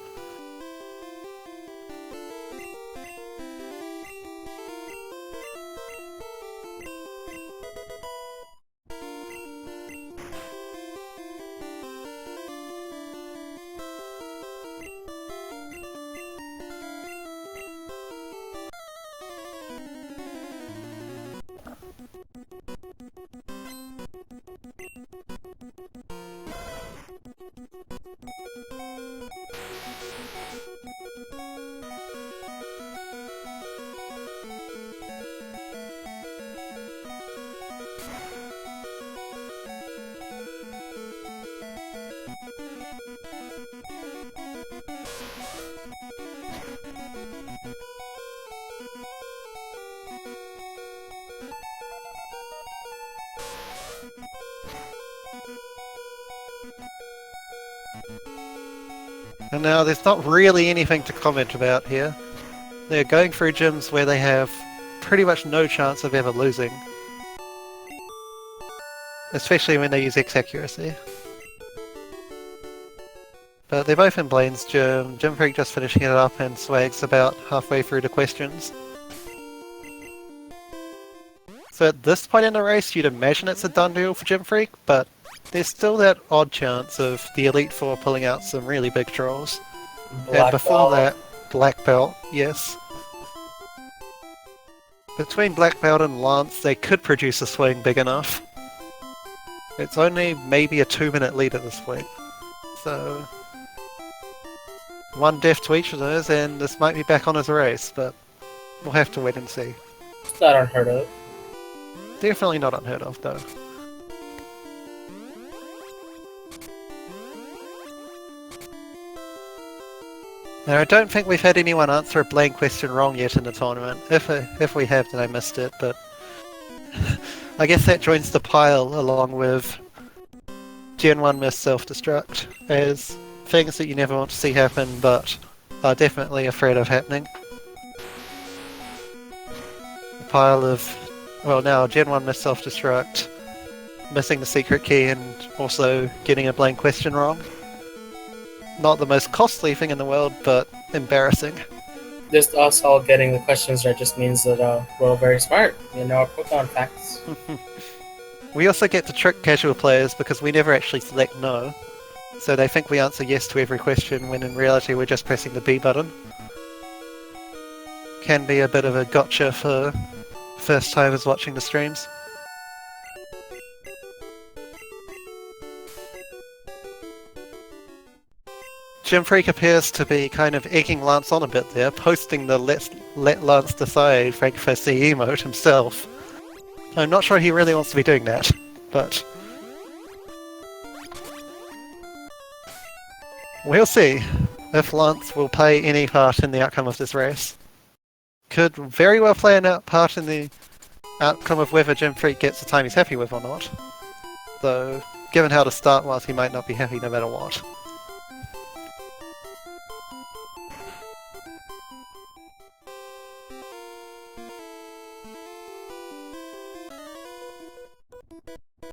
And now there's not really anything to comment about here. They're going through gyms where they have pretty much no chance of ever losing. Especially when they use X accuracy. But they're both in Blaine's gym, Gymfreak just finishing it up, and Swag's about halfway through the questions. So at this point in the race, you'd imagine it's a done deal for Gymfreak, but there's still that odd chance of the Elite Four pulling out some really big trolls. And before that, Black Belt, yes. Between Black Belt and Lance, they could produce a swing big enough. It's only maybe a 2-minute lead at this point. So, one death to each of those, and this might be back on as a race, but we'll have to wait and see. It's not unheard of. Definitely not unheard of, though. Now, I don't think we've had anyone answer a blank question wrong yet in the tournament. If we have, then I missed it, but I guess that joins the pile along with Gen 1 miss self-destruct as things that you never want to see happen, but are definitely afraid of happening. The pile of, well, now Gen 1 miss self-destruct, missing the secret key, and also getting a blank question wrong. Not the most costly thing in the world, but embarrassing. Just us all getting the questions right just means that we're all very smart. You know our Pokemon facts. We also get to trick casual players because we never actually select no. So they think we answer yes to every question when in reality we're just pressing the B button. Can be a bit of a gotcha for first timers watching the streams. Gymfreak appears to be kind of egging Lance on a bit there, posting the let Lance decide Frank C emote himself. I'm not sure he really wants to be doing that, but we'll see if Lance will play any part in the outcome of this race. Could very well play a part in the outcome of whether Gymfreak gets the time he's happy with or not. Though, given how the start was, he might not be happy no matter what.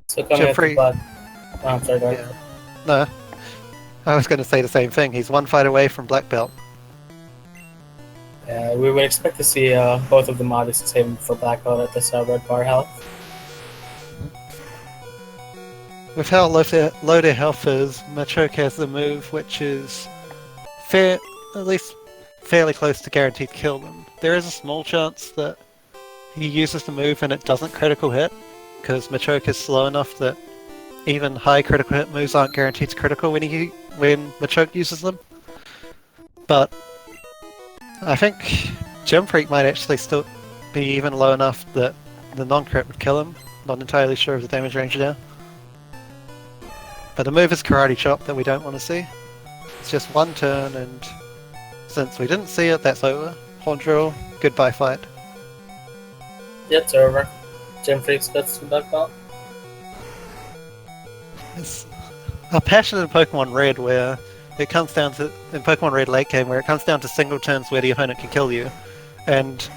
So coming at the butt. Oh, I'm sorry, go ahead. Yeah. No, I was going to say the same thing. He's one fight away from Black Belt. Yeah, we would expect to see both of them obviously save for Black Belt at this red bar health. With how low their health is, Machoke has the move which is at least fairly close to guaranteed to kill them. There is a small chance that he uses the move and it doesn't critical hit, because Machoke is slow enough that even high critical hit moves aren't guaranteed to critical when Machoke uses them. But I think Gymfreak might actually still be even low enough that the non-crit would kill him. Not entirely sure of the damage range now. But the move is Karate Chop that we don't want to see. It's just one turn, and since we didn't see it, that's over. Horn Drill, goodbye fight. Yeah, it's over. Gymfreak gets to Black Belt. It's a passion in Pokemon Red where it comes down to, in Pokemon Red late game, where it comes down to single turns where the opponent can kill you. And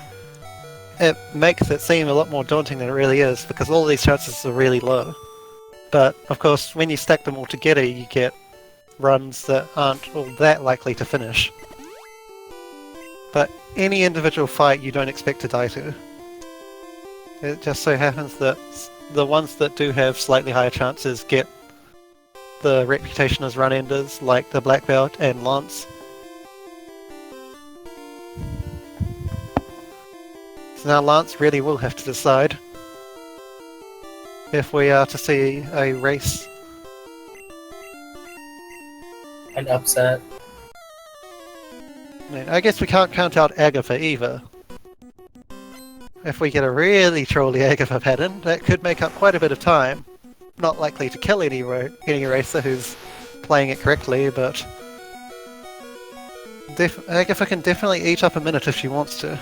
it makes it seem a lot more daunting than it really is, because all these chances are really low. But, of course, when you stack them all together, you get runs that aren't all that likely to finish. But any individual fight you don't expect to die to. It just so happens that the ones that do have slightly higher chances get the reputation as run-enders, like the Black Belt and Lance. So now Lance really will have to decide if we are to see a race. An upset. I mean, I guess we can't count out Agatha either. If we get a really trolly Agatha pattern, that could make up quite a bit of time. Not likely to kill any racer who's playing it correctly, but Agatha can definitely eat up a minute if she wants to.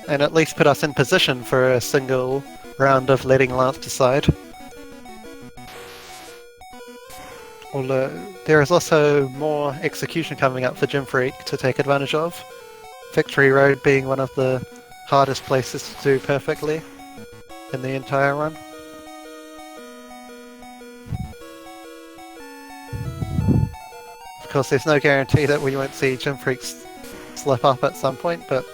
And at least put us in position for a single round of letting Lance decide. Although there is also more execution coming up for Gymfreak to take advantage of. Victory Road being one of the hardest places to do perfectly in the entire run. Of course, there's no guarantee that we won't see Gymfreak slip up at some point, but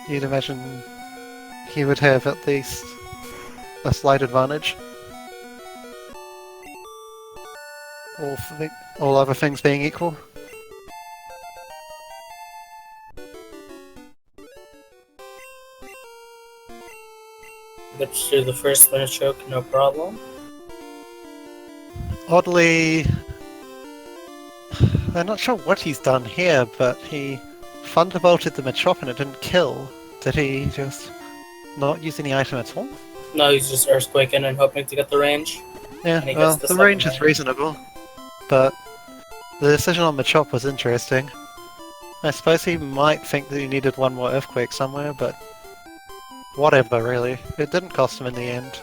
you'd imagine he would have at least a slight advantage. All other things being equal. Gets through the first minute choke, no problem. Oddly, I'm not sure what he's done here, but he thunderbolted the Machop and it didn't kill. Did he just not use any item at all? No, he's just Earthquaking and hoping to get the range. Yeah, well, the range is reasonable, but the decision on Machop was interesting. I suppose he might think that he needed one more Earthquake somewhere, but whatever, really. It didn't cost him in the end.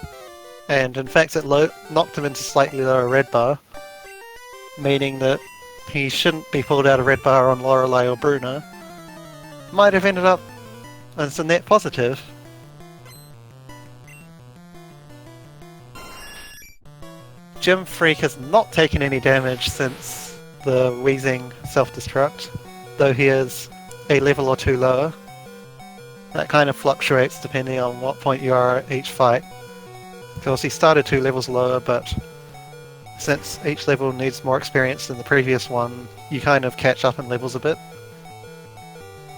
And in fact, it knocked him into slightly lower red bar, meaning that he shouldn't be pulled out of red bar on Lorelei or Bruno. Might have ended up as a net positive. Gymfreak has not taken any damage since the wheezing self-destruct, though he is a level or two lower. That kind of fluctuates depending on what point you are at each fight. Of course, he started 2 levels lower, but since each level needs more experience than the previous one, you kind of catch up in levels a bit.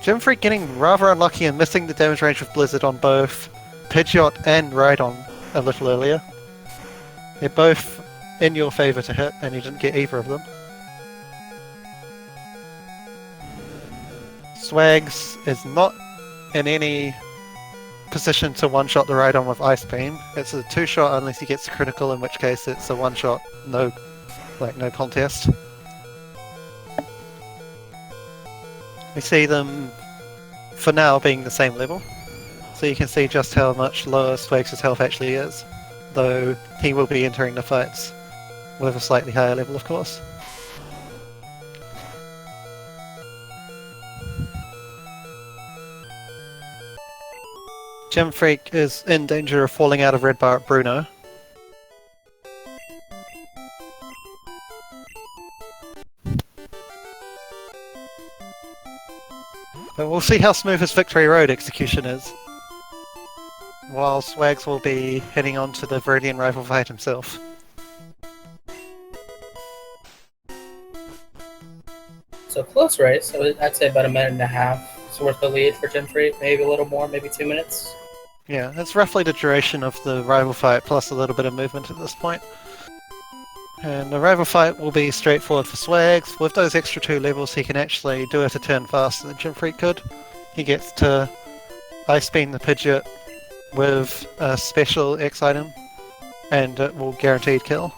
Gymfreak getting rather unlucky and missing the damage range with Blizzard on both Pidgeot and Rhydon a little earlier. They're both in your favour to hit, and you didn't get either of them. Swags is not in any position to one-shot the Rhydon with Ice Beam. It's a 2-shot unless he gets critical, in which case it's a 1-shot, no contest. We see them, for now, being the same level, so you can see just how much lower Swags' health actually is, though he will be entering the fights with a slightly higher level, of course. Gymfreak is in danger of falling out of red bar at Bruno. But we'll see how smooth his Victory Road execution is, while Swags will be heading on to the Viridian rival fight himself. So close race, I'd say about a minute and a half. It's worth the lead for Gymfreak, maybe a little more, maybe 2 minutes. Yeah, that's roughly the duration of the rival fight, plus a little bit of movement at this point. And the rival fight will be straightforward for Swags. With those extra 2 levels, he can actually do it a turn faster than Gymfreak could. He gets to Ice Beam the Pidgeot with a special X item, and it will guaranteed kill.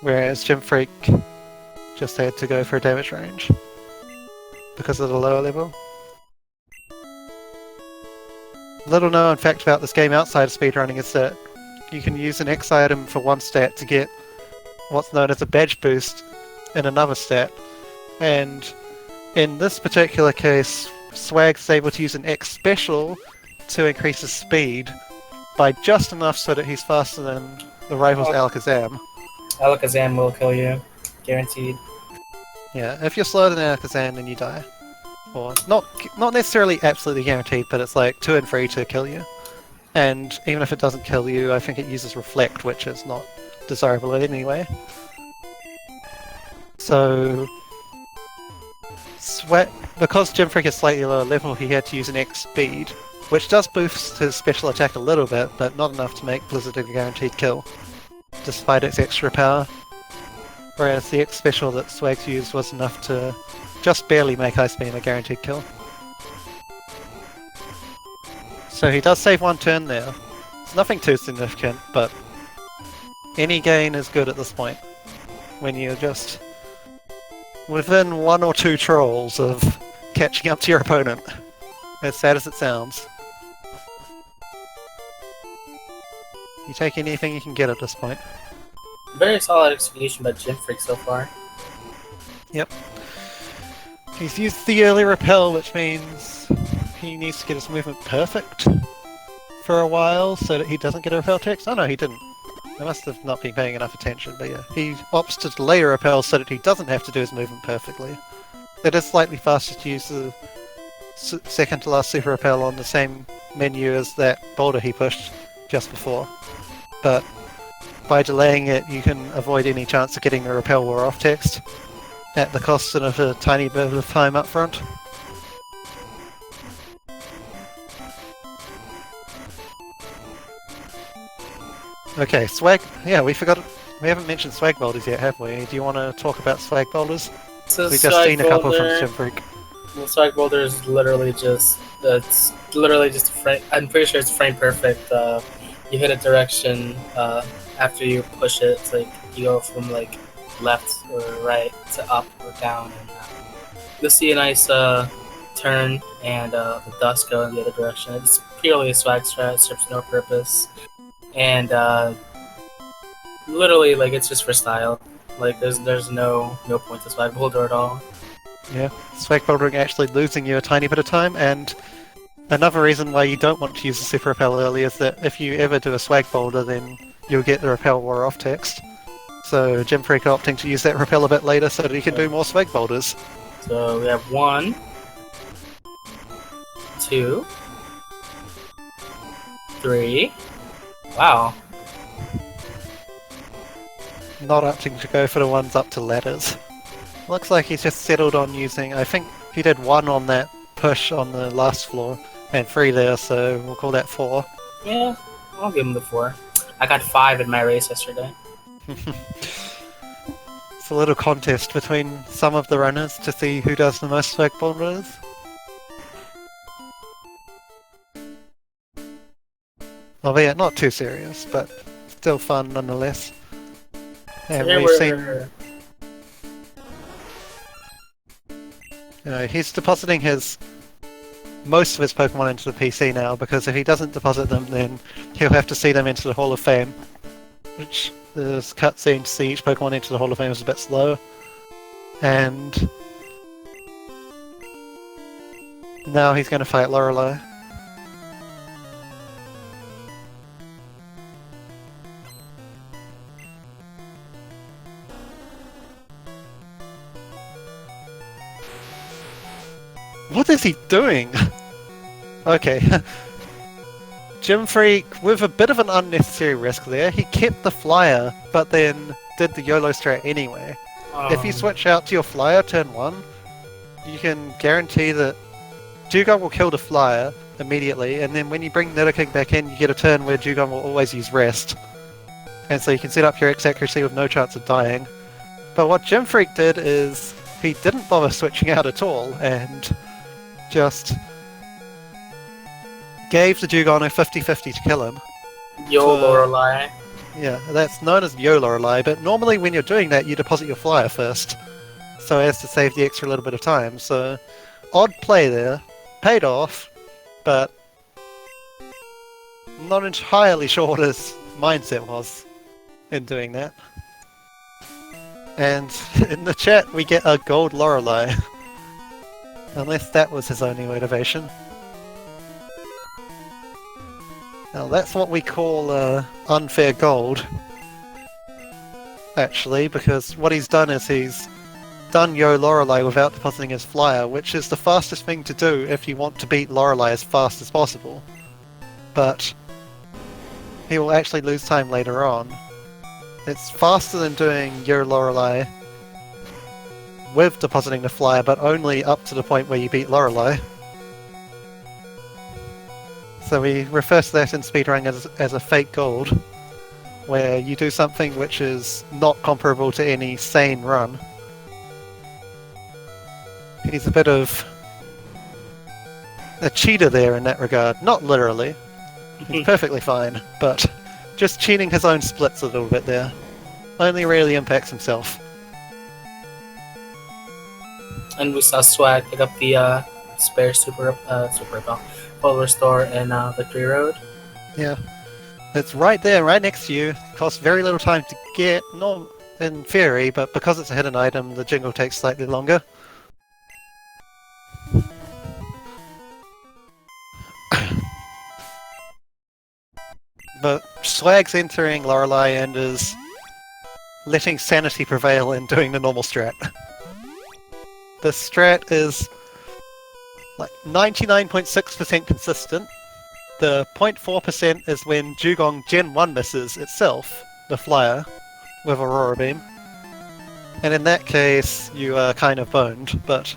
Whereas Gymfreak just had to go for a damage range because of the lower level. Little known fact about this game outside of speedrunning is that you can use an X item for one stat to get what's known as a badge boost in another stat. And in this particular case, Swag's is able to use an X special to increase his speed by just enough so that he's faster than the rival's Alakazam. Alakazam will kill you, guaranteed. Yeah, if you're slower than Alakazam, then you die. Or not necessarily absolutely guaranteed, but it's like 2 and 3 to kill you. And even if it doesn't kill you, I think it uses Reflect, which is not desirable in any way. So because Gymfreak is slightly lower level, he had to use an X speed, which does boost his special attack a little bit, but not enough to make Blizzard a guaranteed kill, despite its extra power. Whereas the X special that Swags used was enough to just barely make Ice Beam a guaranteed kill. So he does save 1 turn there. It's nothing too significant, but any gain is good at this point, when you're just within 1 or 2 trolls of catching up to your opponent, as sad as it sounds. You take anything you can get at this point. Very solid execution by Gymfreak so far. Yep. He's used the early repel, which means he needs to get his movement perfect for a while so that he doesn't get a repel text. Oh no, he didn't. I must have not been paying enough attention, but yeah. He opts to delay a repel so that he doesn't have to do his movement perfectly. It is slightly faster to use the second to last super repel on the same menu as that boulder he pushed just before. But by delaying it, you can avoid any chance of getting the repel war off text at the cost of a tiny bit of time up front. Okay, swag. Yeah, we forgot. We haven't mentioned swag boulders yet, have we? Do you want to talk about swag boulders? So We've just seen a couple from Gymfreak. The swag boulder is literally just a frame. I'm pretty sure it's frame perfect. You hit a direction after you push it. It's like you go from like left or right to up or down, and you'll see a nice turn and the dust go in the other direction. It's purely a swag strat. It serves no purpose, and literally like it's just for style. Like there's no point to swag boulder at all. Yeah, swag bouldering actually losing you a tiny bit of time, and another reason why you don't want to use the super repel early is that if you ever do a swag boulder, then you'll get the repel war off text. So Gymfreak opting to use that repel a bit later so that he can do more swag boulders. So we have 1, 2, 3. Wow. Not opting to go for the ones up to ladders. Looks like he's just settled on using, I think he did 1 on that push on the last floor, and 3 there, so we'll call that 4. Yeah, I'll give him the 4. I got 5 in my race yesterday. It's a little contest between some of the runners to see who does the most swag boulders. Albeit not too serious, but still fun nonetheless. And So we've seen... he's depositing most of his Pokemon into the PC now, because if he doesn't deposit them, then he'll have to see them into the Hall of Fame. Which, this cutscene to see each Pokemon into the Hall of Fame is a bit slow. And... now he's going to fight Lorelei. What is he doing? Okay. Gymfreak, with a bit of an unnecessary risk there, he kept the flyer, but then did the YOLO strat anyway. If you switch out to your flyer turn 1, you can guarantee that Dewgong will kill the flyer immediately, and then when you bring Nidoking back in, you get a turn where Dewgong will always use rest. And so you can set up your X accuracy with no chance of dying. But what Gymfreak did is, he didn't bother switching out at all, and just gave the Dewgong a 50-50 to kill him. Yo, Lorelei. Yeah, that's known as Yo Lorelei, but normally when you're doing that, you deposit your flyer first, so as to save the extra little bit of time. So, odd play there, paid off, but not entirely sure what his mindset was in doing that. And in the chat, we get a gold Lorelei. Unless that was his only motivation. Now that's what we call unfair gold. Actually, because what he's done is he's done Yo Lorelei without depositing his flyer, which is the fastest thing to do if you want to beat Lorelei as fast as possible. But he will actually lose time later on. It's faster than doing Yo Lorelei with depositing the flyer, but only up to the point where you beat Lorelei. So we refer to that in speedrunning as a fake gold, where you do something which is not comparable to any sane run. He's a bit of a cheater there in that regard. Not literally. He's perfectly fine, but just cheating his own splits a little bit there. Only really impacts himself. And we saw Swag pick up the spare super repel full restore in Victory Road. Yeah. It's right there, right next to you. Costs very little time to get, not in theory, but because it's a hidden item, the jingle takes slightly longer. But Swag's entering Lorelei and is letting sanity prevail and doing the normal strat. The strat is like 99.6% consistent. The 0.4% is when Dugong Gen 1 misses itself, the flyer, with Aurora Beam. And in that case, you are kind of boned, but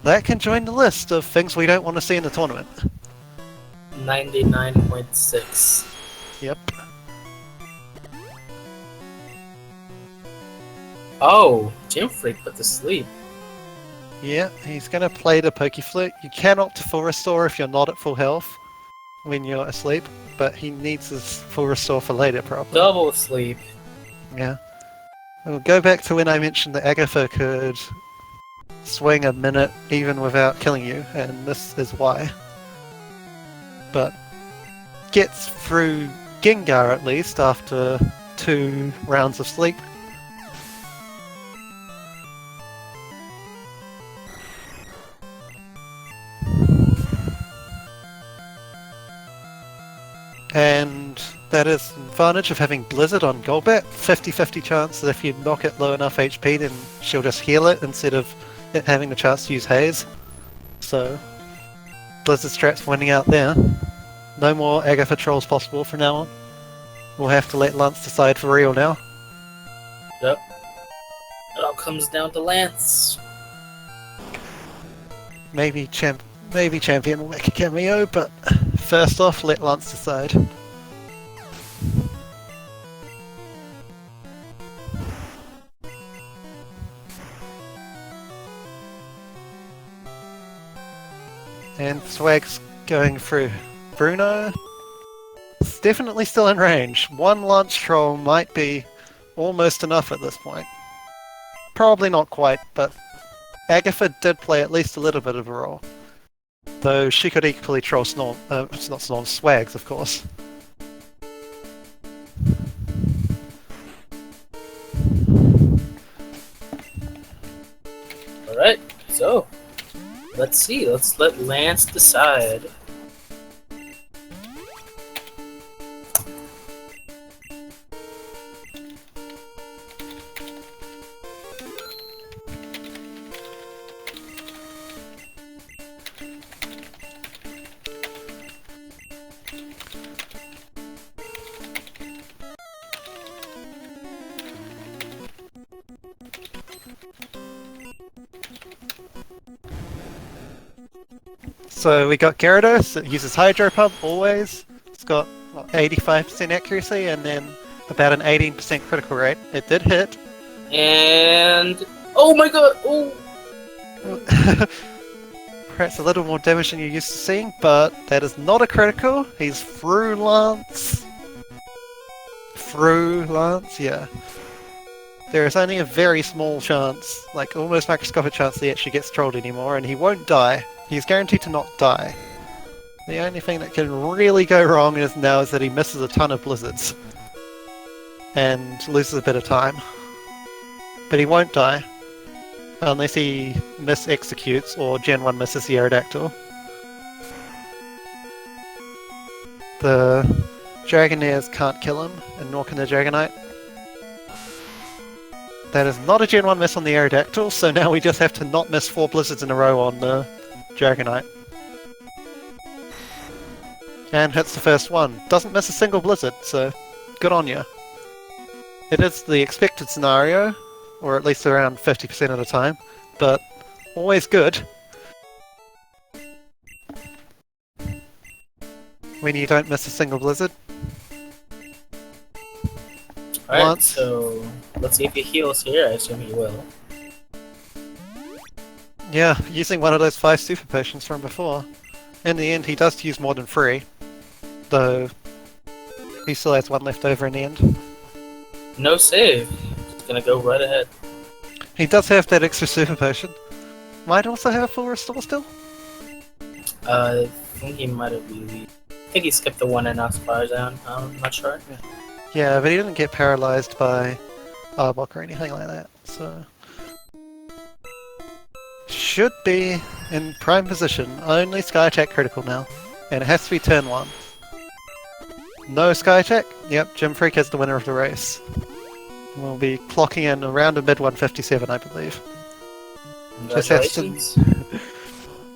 that can join the list of things we don't want to see in the tournament. 99.6. Yep. Oh, Gymfreak put to sleep. Yeah, he's going to play the Pokeflute. You can opt to full restore if you're not at full health when you're asleep, but he needs his full restore for later, probably. Double sleep. Yeah. We'll go back to when I mentioned that Agatha could swing a minute even without killing you, and this is why. But gets through Gengar at least after 2 rounds of sleep. And that is the advantage of having Blizzard on Golbat. 50-50 chance that if you knock it low enough HP, then she'll just heal it instead of it having the chance to use Haze. So, Blizzard strat's winning out there. No more Agatha trolls possible from now on. We'll have to let Lance decide for real now. Yep. It all comes down to Lance. Maybe Champion will make a cameo, but first off, let Lance decide. And Swag's going through Bruno. It's definitely still in range. One Lance Troll might be almost enough at this point. Probably not quite, but Agatha did play at least a little bit of a role. Though she could equally troll it's not Snorm, Swags, of course. Alright, so let's see. Let's let Lance decide. So we got Gyarados, it uses Hydro Pump always. It's got what, 85% accuracy and then about an 18% critical rate. It did hit. And oh my god! Oh, Perhaps a little more damage than you're used to seeing, but that is not a critical. He's through Lance. Through Lance, yeah. There is only a very small chance, like almost microscopic chance that he actually gets trolled anymore, and he won't die. He's guaranteed to not die. The only thing that can really go wrong is that he misses a ton of blizzards. And loses a bit of time. But he won't die. Unless he mis-executes or Gen 1 misses the Aerodactyl. The Dragonairs can't kill him, and nor can the Dragonite. That is not a Gen 1 miss on the Aerodactyl, so now we just have to not miss 4 blizzards in a row on the Dragonite. And hits the first one. Doesn't miss a single blizzard, so good on you. It is the expected scenario, or at least around 50% of the time, but always good. When you don't miss a single blizzard. alright, Once. so let's see if he heals here. I assume he will. Yeah, using one of those 5 super potions from before. In the end, he does use more than 3. Though, he still has 1 left over in the end. No save. Just gonna go right ahead. He does have that extra super potion. Might also have a full restore still? I think he might have really. I think he skipped the one in Oxfire Zone. I'm not sure. Yeah, but he didn't get paralyzed by Arbok or anything like that, so... Should be in prime position. Only Sky Attack critical now. And it has to be turn 1. No Sky Attack? Yep, Gymfreak is the winner of the race. We'll be clocking in around a mid 157, I believe. Congratulations.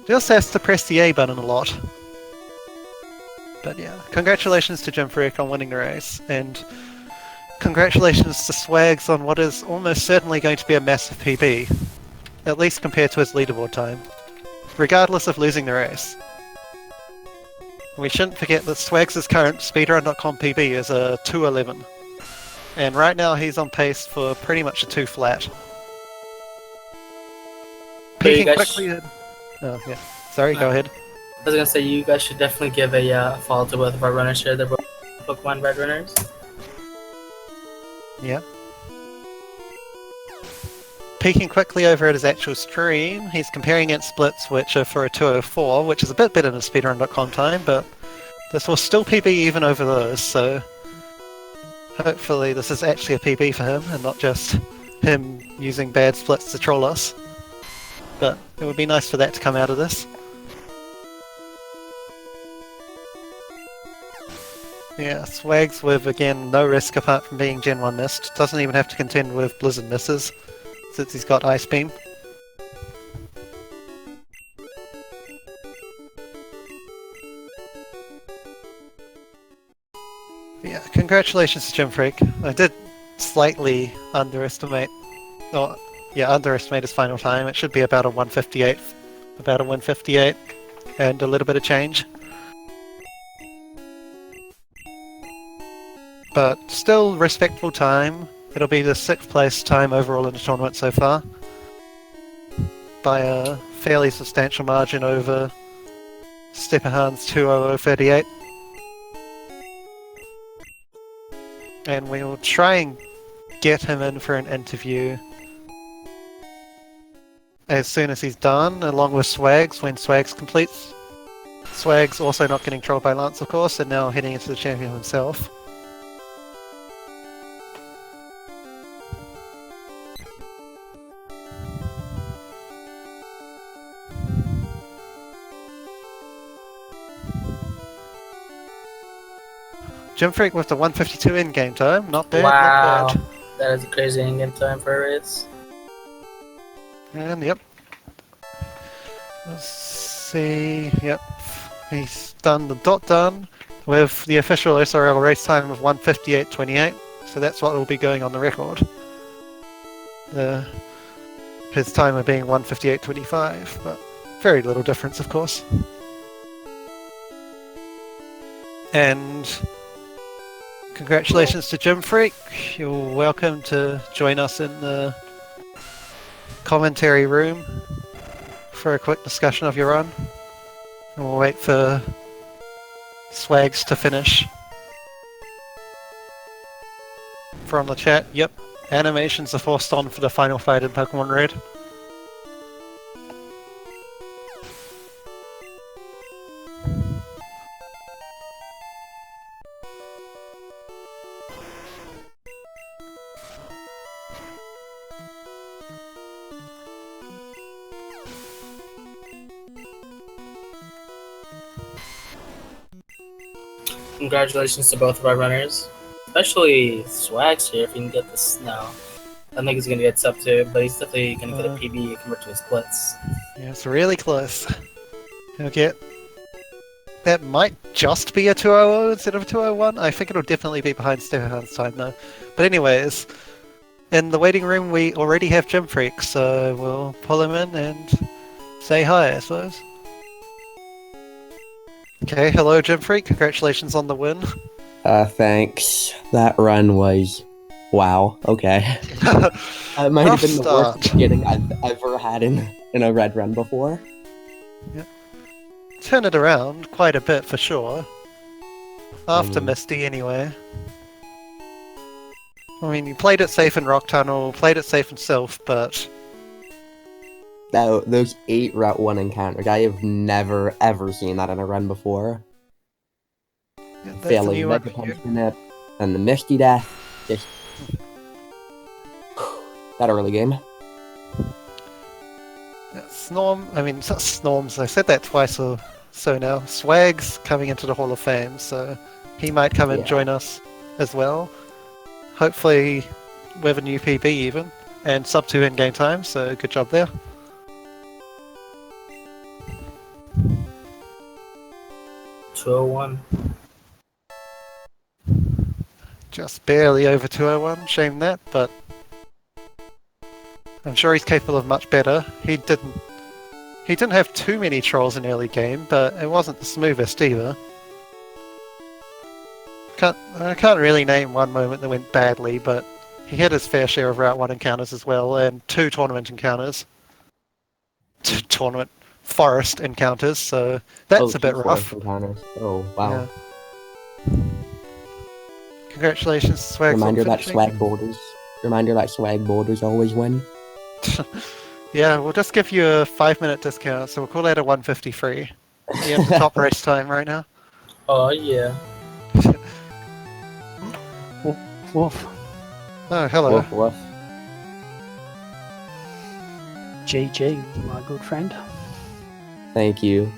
Just has to press the A button a lot. But yeah, congratulations to Gymfreak on winning the race, and congratulations to Swags on what is almost certainly going to be a massive PB. At least compared to his leaderboard time. Regardless of losing the race. We shouldn't forget that Swags' current speedrun.com PB is a 2:11. And right now he's on pace for pretty much a 2 flat. Peeking quickly in... Oh, yeah. Sorry, go ahead. I was gonna say, you guys should definitely give a follow to both of our runners here. They're both Pokemon Red runners. Yeah. Peeking quickly over at his actual stream, he's comparing against splits which are for a 2:04, which is a bit better than speedrun.com time, but this will still PB even over those, so hopefully this is actually a PB for him and not just him using bad splits to troll us. But it would be nice for that to come out of this. Yeah, Swags with, again, no risk apart from being Gen 1 missed. Doesn't even have to contend with Blizzard misses, since he's got Ice Beam. Yeah, congratulations to Gymfreak. I did slightly underestimate his final time. It should be about a 158. About a 158 and a little bit of change. But still respectful time. It'll be the 6th place time overall in the tournament so far. By a fairly substantial margin over Stepahan's 2:00:38. And we'll try and get him in for an interview as soon as he's done, along with Swags, when Swags completes. Swags also not getting trolled by Lance, of course, and now heading into the champion himself. Gymfreak with the 152 in-game time, not bad, Wow, not bad. that is a crazy in-game time for a race. And yep. Let's see, yep. He's done the dot done with the official SRL race time of 1:58.28, so that's what will be going on the record. His timer being 1:58.25, but very little difference, of course. And congratulations to Gymfreak. You're welcome to join us in the commentary room for a quick discussion of your run. And we'll wait for Swags to finish. From the chat, yep, animations are forced on for the final fight in Pokemon Red. Congratulations to both of our runners. Especially Swags here, if he can get this now. I don't think he's going to get sub 2, but he's definitely going to get a PB compared to his splits. Yeah, it's really close. He'll get... That might just be a 2:00 instead of a 2:01. I think it'll definitely be behind Stepahan's time though. But anyways, in the waiting room we already have Gymfreak, so we'll pull him in and say hi, I suppose. Okay, hello Gymfreak, congratulations on the win. Thanks. That run was... wow, okay. It might have been the worst beginning I've ever had in a red run before. Yep. Turn it around quite a bit for sure. After Misty anyway. I mean, you played it safe in Rock Tunnel, played it safe in Sylph, but those 8 Route 1 encounters, I have never ever seen that in a run before. Yeah, that's a Failing new one Mega for you. Punch Nip, and the Misty Death. Just that early game. Snorm, I mean, it's not Snorms, I said that twice or so now. Swag's coming into the Hall of Fame, so he might come and Yeah. join us as well. Hopefully with a new PB even, and sub 2 in game time, so good job there. $201. Just barely over 201, shame that, but I'm sure he's capable of much better. He didn't have too many trolls in early game, but it wasn't the smoothest either. I can't really name one moment that went badly, but he had his fair share of Route 1 encounters as well, and 2 tournament encounters. 2 tournament forest encounters, so that's a bit rough. Encounters. Oh, wow. Yeah. Congratulations, Swag. Reminder that swag borders always win. Yeah, we'll just give you a 5-minute discount, so we'll call that a 150 free. You have the top race time right now. Oh, yeah. Woof. Oh, hello. Woof, woof. GG, my good friend. Thank you.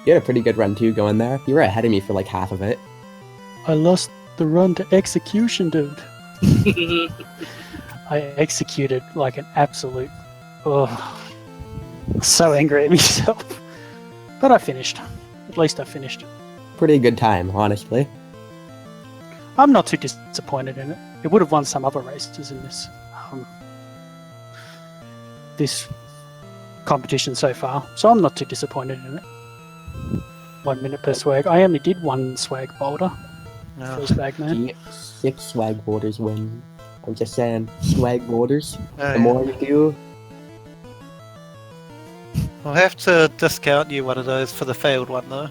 You had a pretty good run too going there. You were ahead of me for like half of it. I lost the run to execution, dude. I executed like an absolute... Oh, so angry at myself. But I finished. At least I finished. Pretty good time, honestly. I'm not too disappointed in it. It would have won some other races in this competition so far, so I'm not too disappointed in it. 1 minute per swag. I only did 1 swag boulder. No. For swag man. 6 swag borders win. I'm just saying, swag borders. Oh, The more you do, I'll have to discount you one of those for the failed one, though.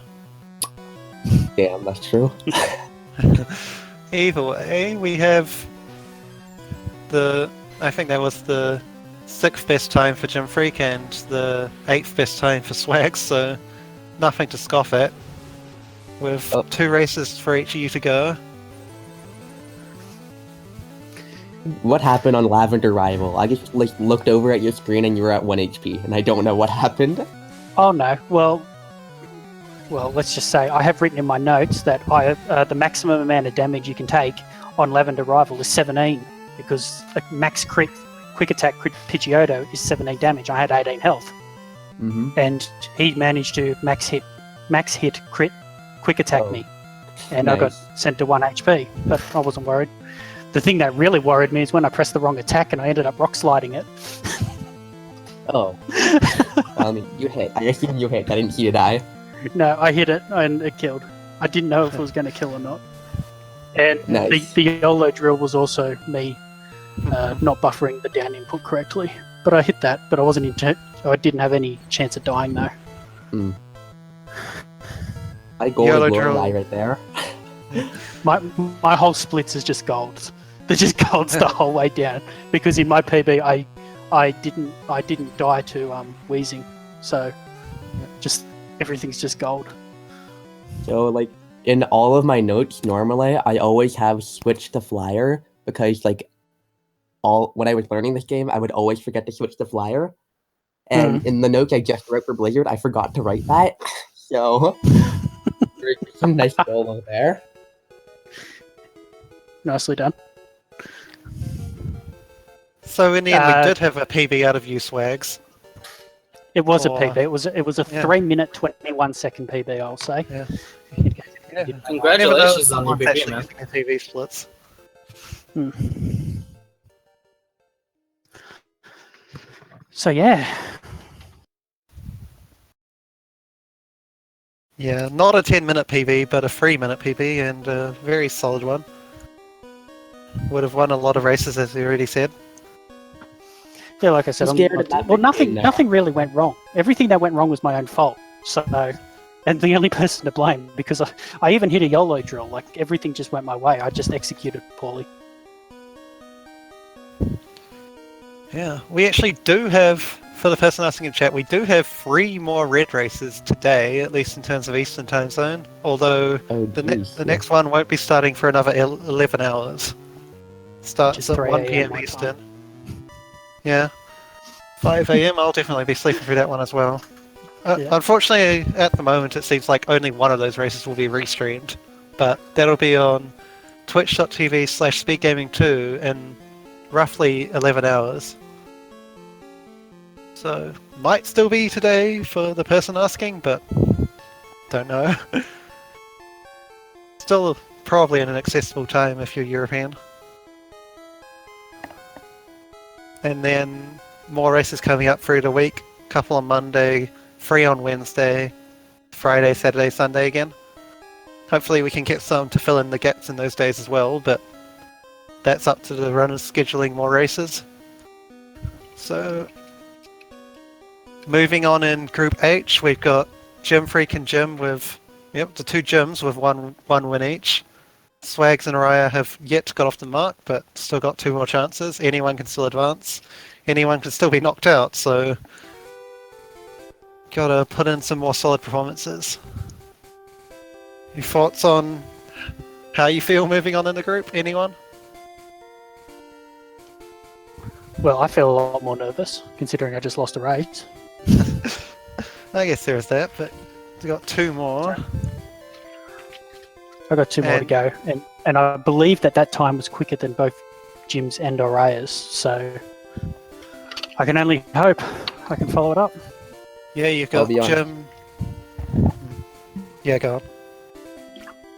damn, that's true. Either way, we have I think that was the 6th best time for Gymfreak and the 8th best time for Swag, so nothing to scoff at. With 2 races for each of you to go. What happened on Lavender Rival? I just like looked over at your screen and you were at 1 HP, and I don't know what happened. Oh no, well, let's just say I have written in my notes that the maximum amount of damage you can take on Lavender Rival is 17, because a max quick attack crit Pidgeotto is 17 damage. I had 18 health, and he managed to max hit crit quick attack me, and nice. I got sent to 1 HP, but I wasn't worried. The thing that really worried me is when I pressed the wrong attack and I ended up rock sliding it. Oh. I mean, you hit. I assume you hit. I didn't see you die. No, I hit it and it killed. I didn't know if it was going to kill or not. And Nice. the YOLO drill was also me not buffering the down input correctly. But I hit that, but I didn't have any chance of dying though. I gold YOLO will drill. die right there. My whole splits is just golds. They're just golds the whole way down. Because in my PB I didn't die to wheezing. So just everything's just gold. So, like, in all of my notes, normally, I always have switch to flyer, because, like, when I was learning this game, I would always forget to switch to flyer. And in the notes I just wrote for Blizzard, I forgot to write that. So, there's some nice solo there. Nicely done. So in the end, we did have a PB out of you, Swags. It was a Or- PB. It was a Yeah. 3-minute 21-second PB. I'll say. Yeah. Congratulations on your Never PB, know man. someone's actually PB splits. So yeah, Yeah, not a 10-minute PB, but a 3-minute PB, and a very solid one. Would have won a lot of races, as we already said. yeah. Like I said, I'm scared of that well, big thing now. nothing really went wrong. Everything that went wrong was my own fault. So, and the only person to blame, because I even hit a YOLO drill. Like everything just went my way. I just executed poorly. Yeah, we actually do have for the person asking in chat, we do have 3 more red races today, at least in terms of Eastern Time Zone. Although Oh, the geez, yeah. next one won't be starting for another 11 hours. Starts is at 3 1 a.m. p.m. my Eastern. time. Yeah. 5 a.m. I'll definitely be sleeping through that one as well. Yeah. Unfortunately, at the moment, it seems like only one of those races will be restreamed. But that'll be on twitch.tv/speedgaming2 in roughly 11 hours. So, might still be today for the person asking, but don't know. Still probably in an accessible time if you're European. And then more races coming up through the week. Couple on Monday, 3 on Wednesday, Friday, Saturday, Sunday again. Hopefully we can get some to fill in the gaps in those days as well, but that's up to the runners scheduling more races. So, moving on in Group H, we've got Gymfreak and Gym with, the 2 gyms with one win each. Swags and Araya have yet to got off the mark, but still got 2 more chances. Anyone can still advance. Anyone can still be knocked out, so gotta put in some more solid performances. Your thoughts on how you feel moving on in the group? Anyone? Well, I feel a lot more nervous considering I just lost a race. I guess there is that, but we've got 2 more. I got 2 more to And- go, and I believe that time was quicker than both Jim's and Araya's. So I can only hope I can follow it up. Yeah, you've I'll got be honest. Jim. Yeah, go on.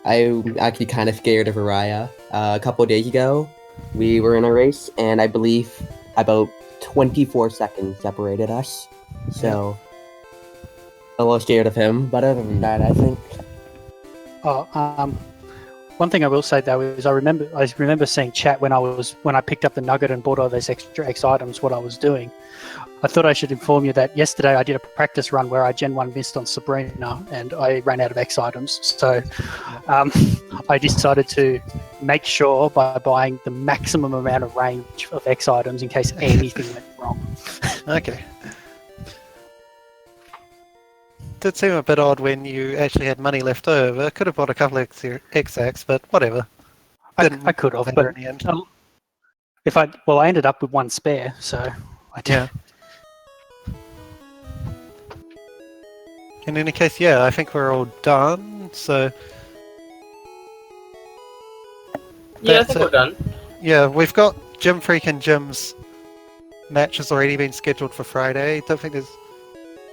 I'm actually kind of scared of Araya. A couple of days ago, we were in a race, and I believe about 24 seconds separated us. So, a little scared of him, but other than that, I think... One thing I will say though is I remember seeing chat when I picked up the nugget and bought all those extra X items. What I was doing, I thought I should inform you that yesterday I did a practice run where I Gen 1 missed on Sabrina and I ran out of X items. So I decided to make sure by buying the maximum amount of range of X items in case anything went wrong. Okay. Did seem a bit odd when you actually had money left over. Could have bought a couple of X-Acts, but whatever. I could have, matter but in the end. I ended up with 1 spare, so I did. Yeah. In any case, yeah, I think we're all done. So Yeah, I That's think it. we're done. yeah, we've got Gymfreak and Jim's matches already been scheduled for Friday. Don't think there's.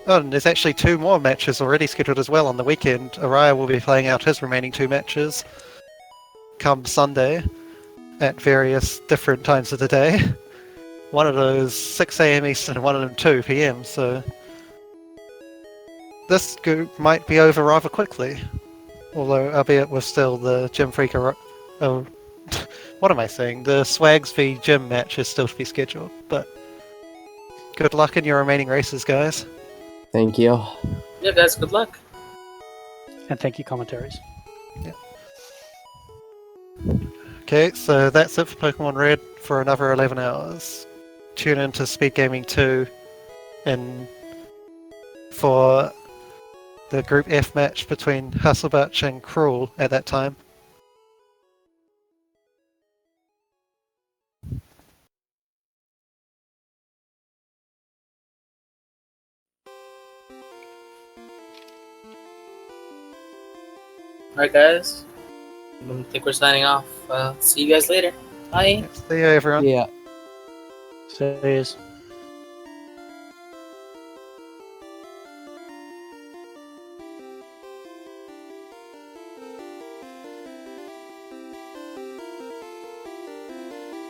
Oh, and there's actually 2 more matches already scheduled as well on the weekend. Araya will be playing out his remaining 2 matches come Sunday at various different times of the day. One of those 6 a.m. Eastern and one of them 2 p.m. So this group might be over rather quickly. Although, albeit with still the Gymfreak. Oh, what am I saying? The Swags v Gym match is still to be scheduled. But good luck in your remaining races, guys. Thank you. Yeah, guys, good luck. And thank you, commentaries. Okay, so that's it for Pokemon Red for another 11 hours. Tune in to Speed Gaming 2 and for the Group F match between Hustlebutch and Cruel at that time. Alright, guys. I think we're signing off. See you guys later. Bye. See you, everyone. Yeah. So here's.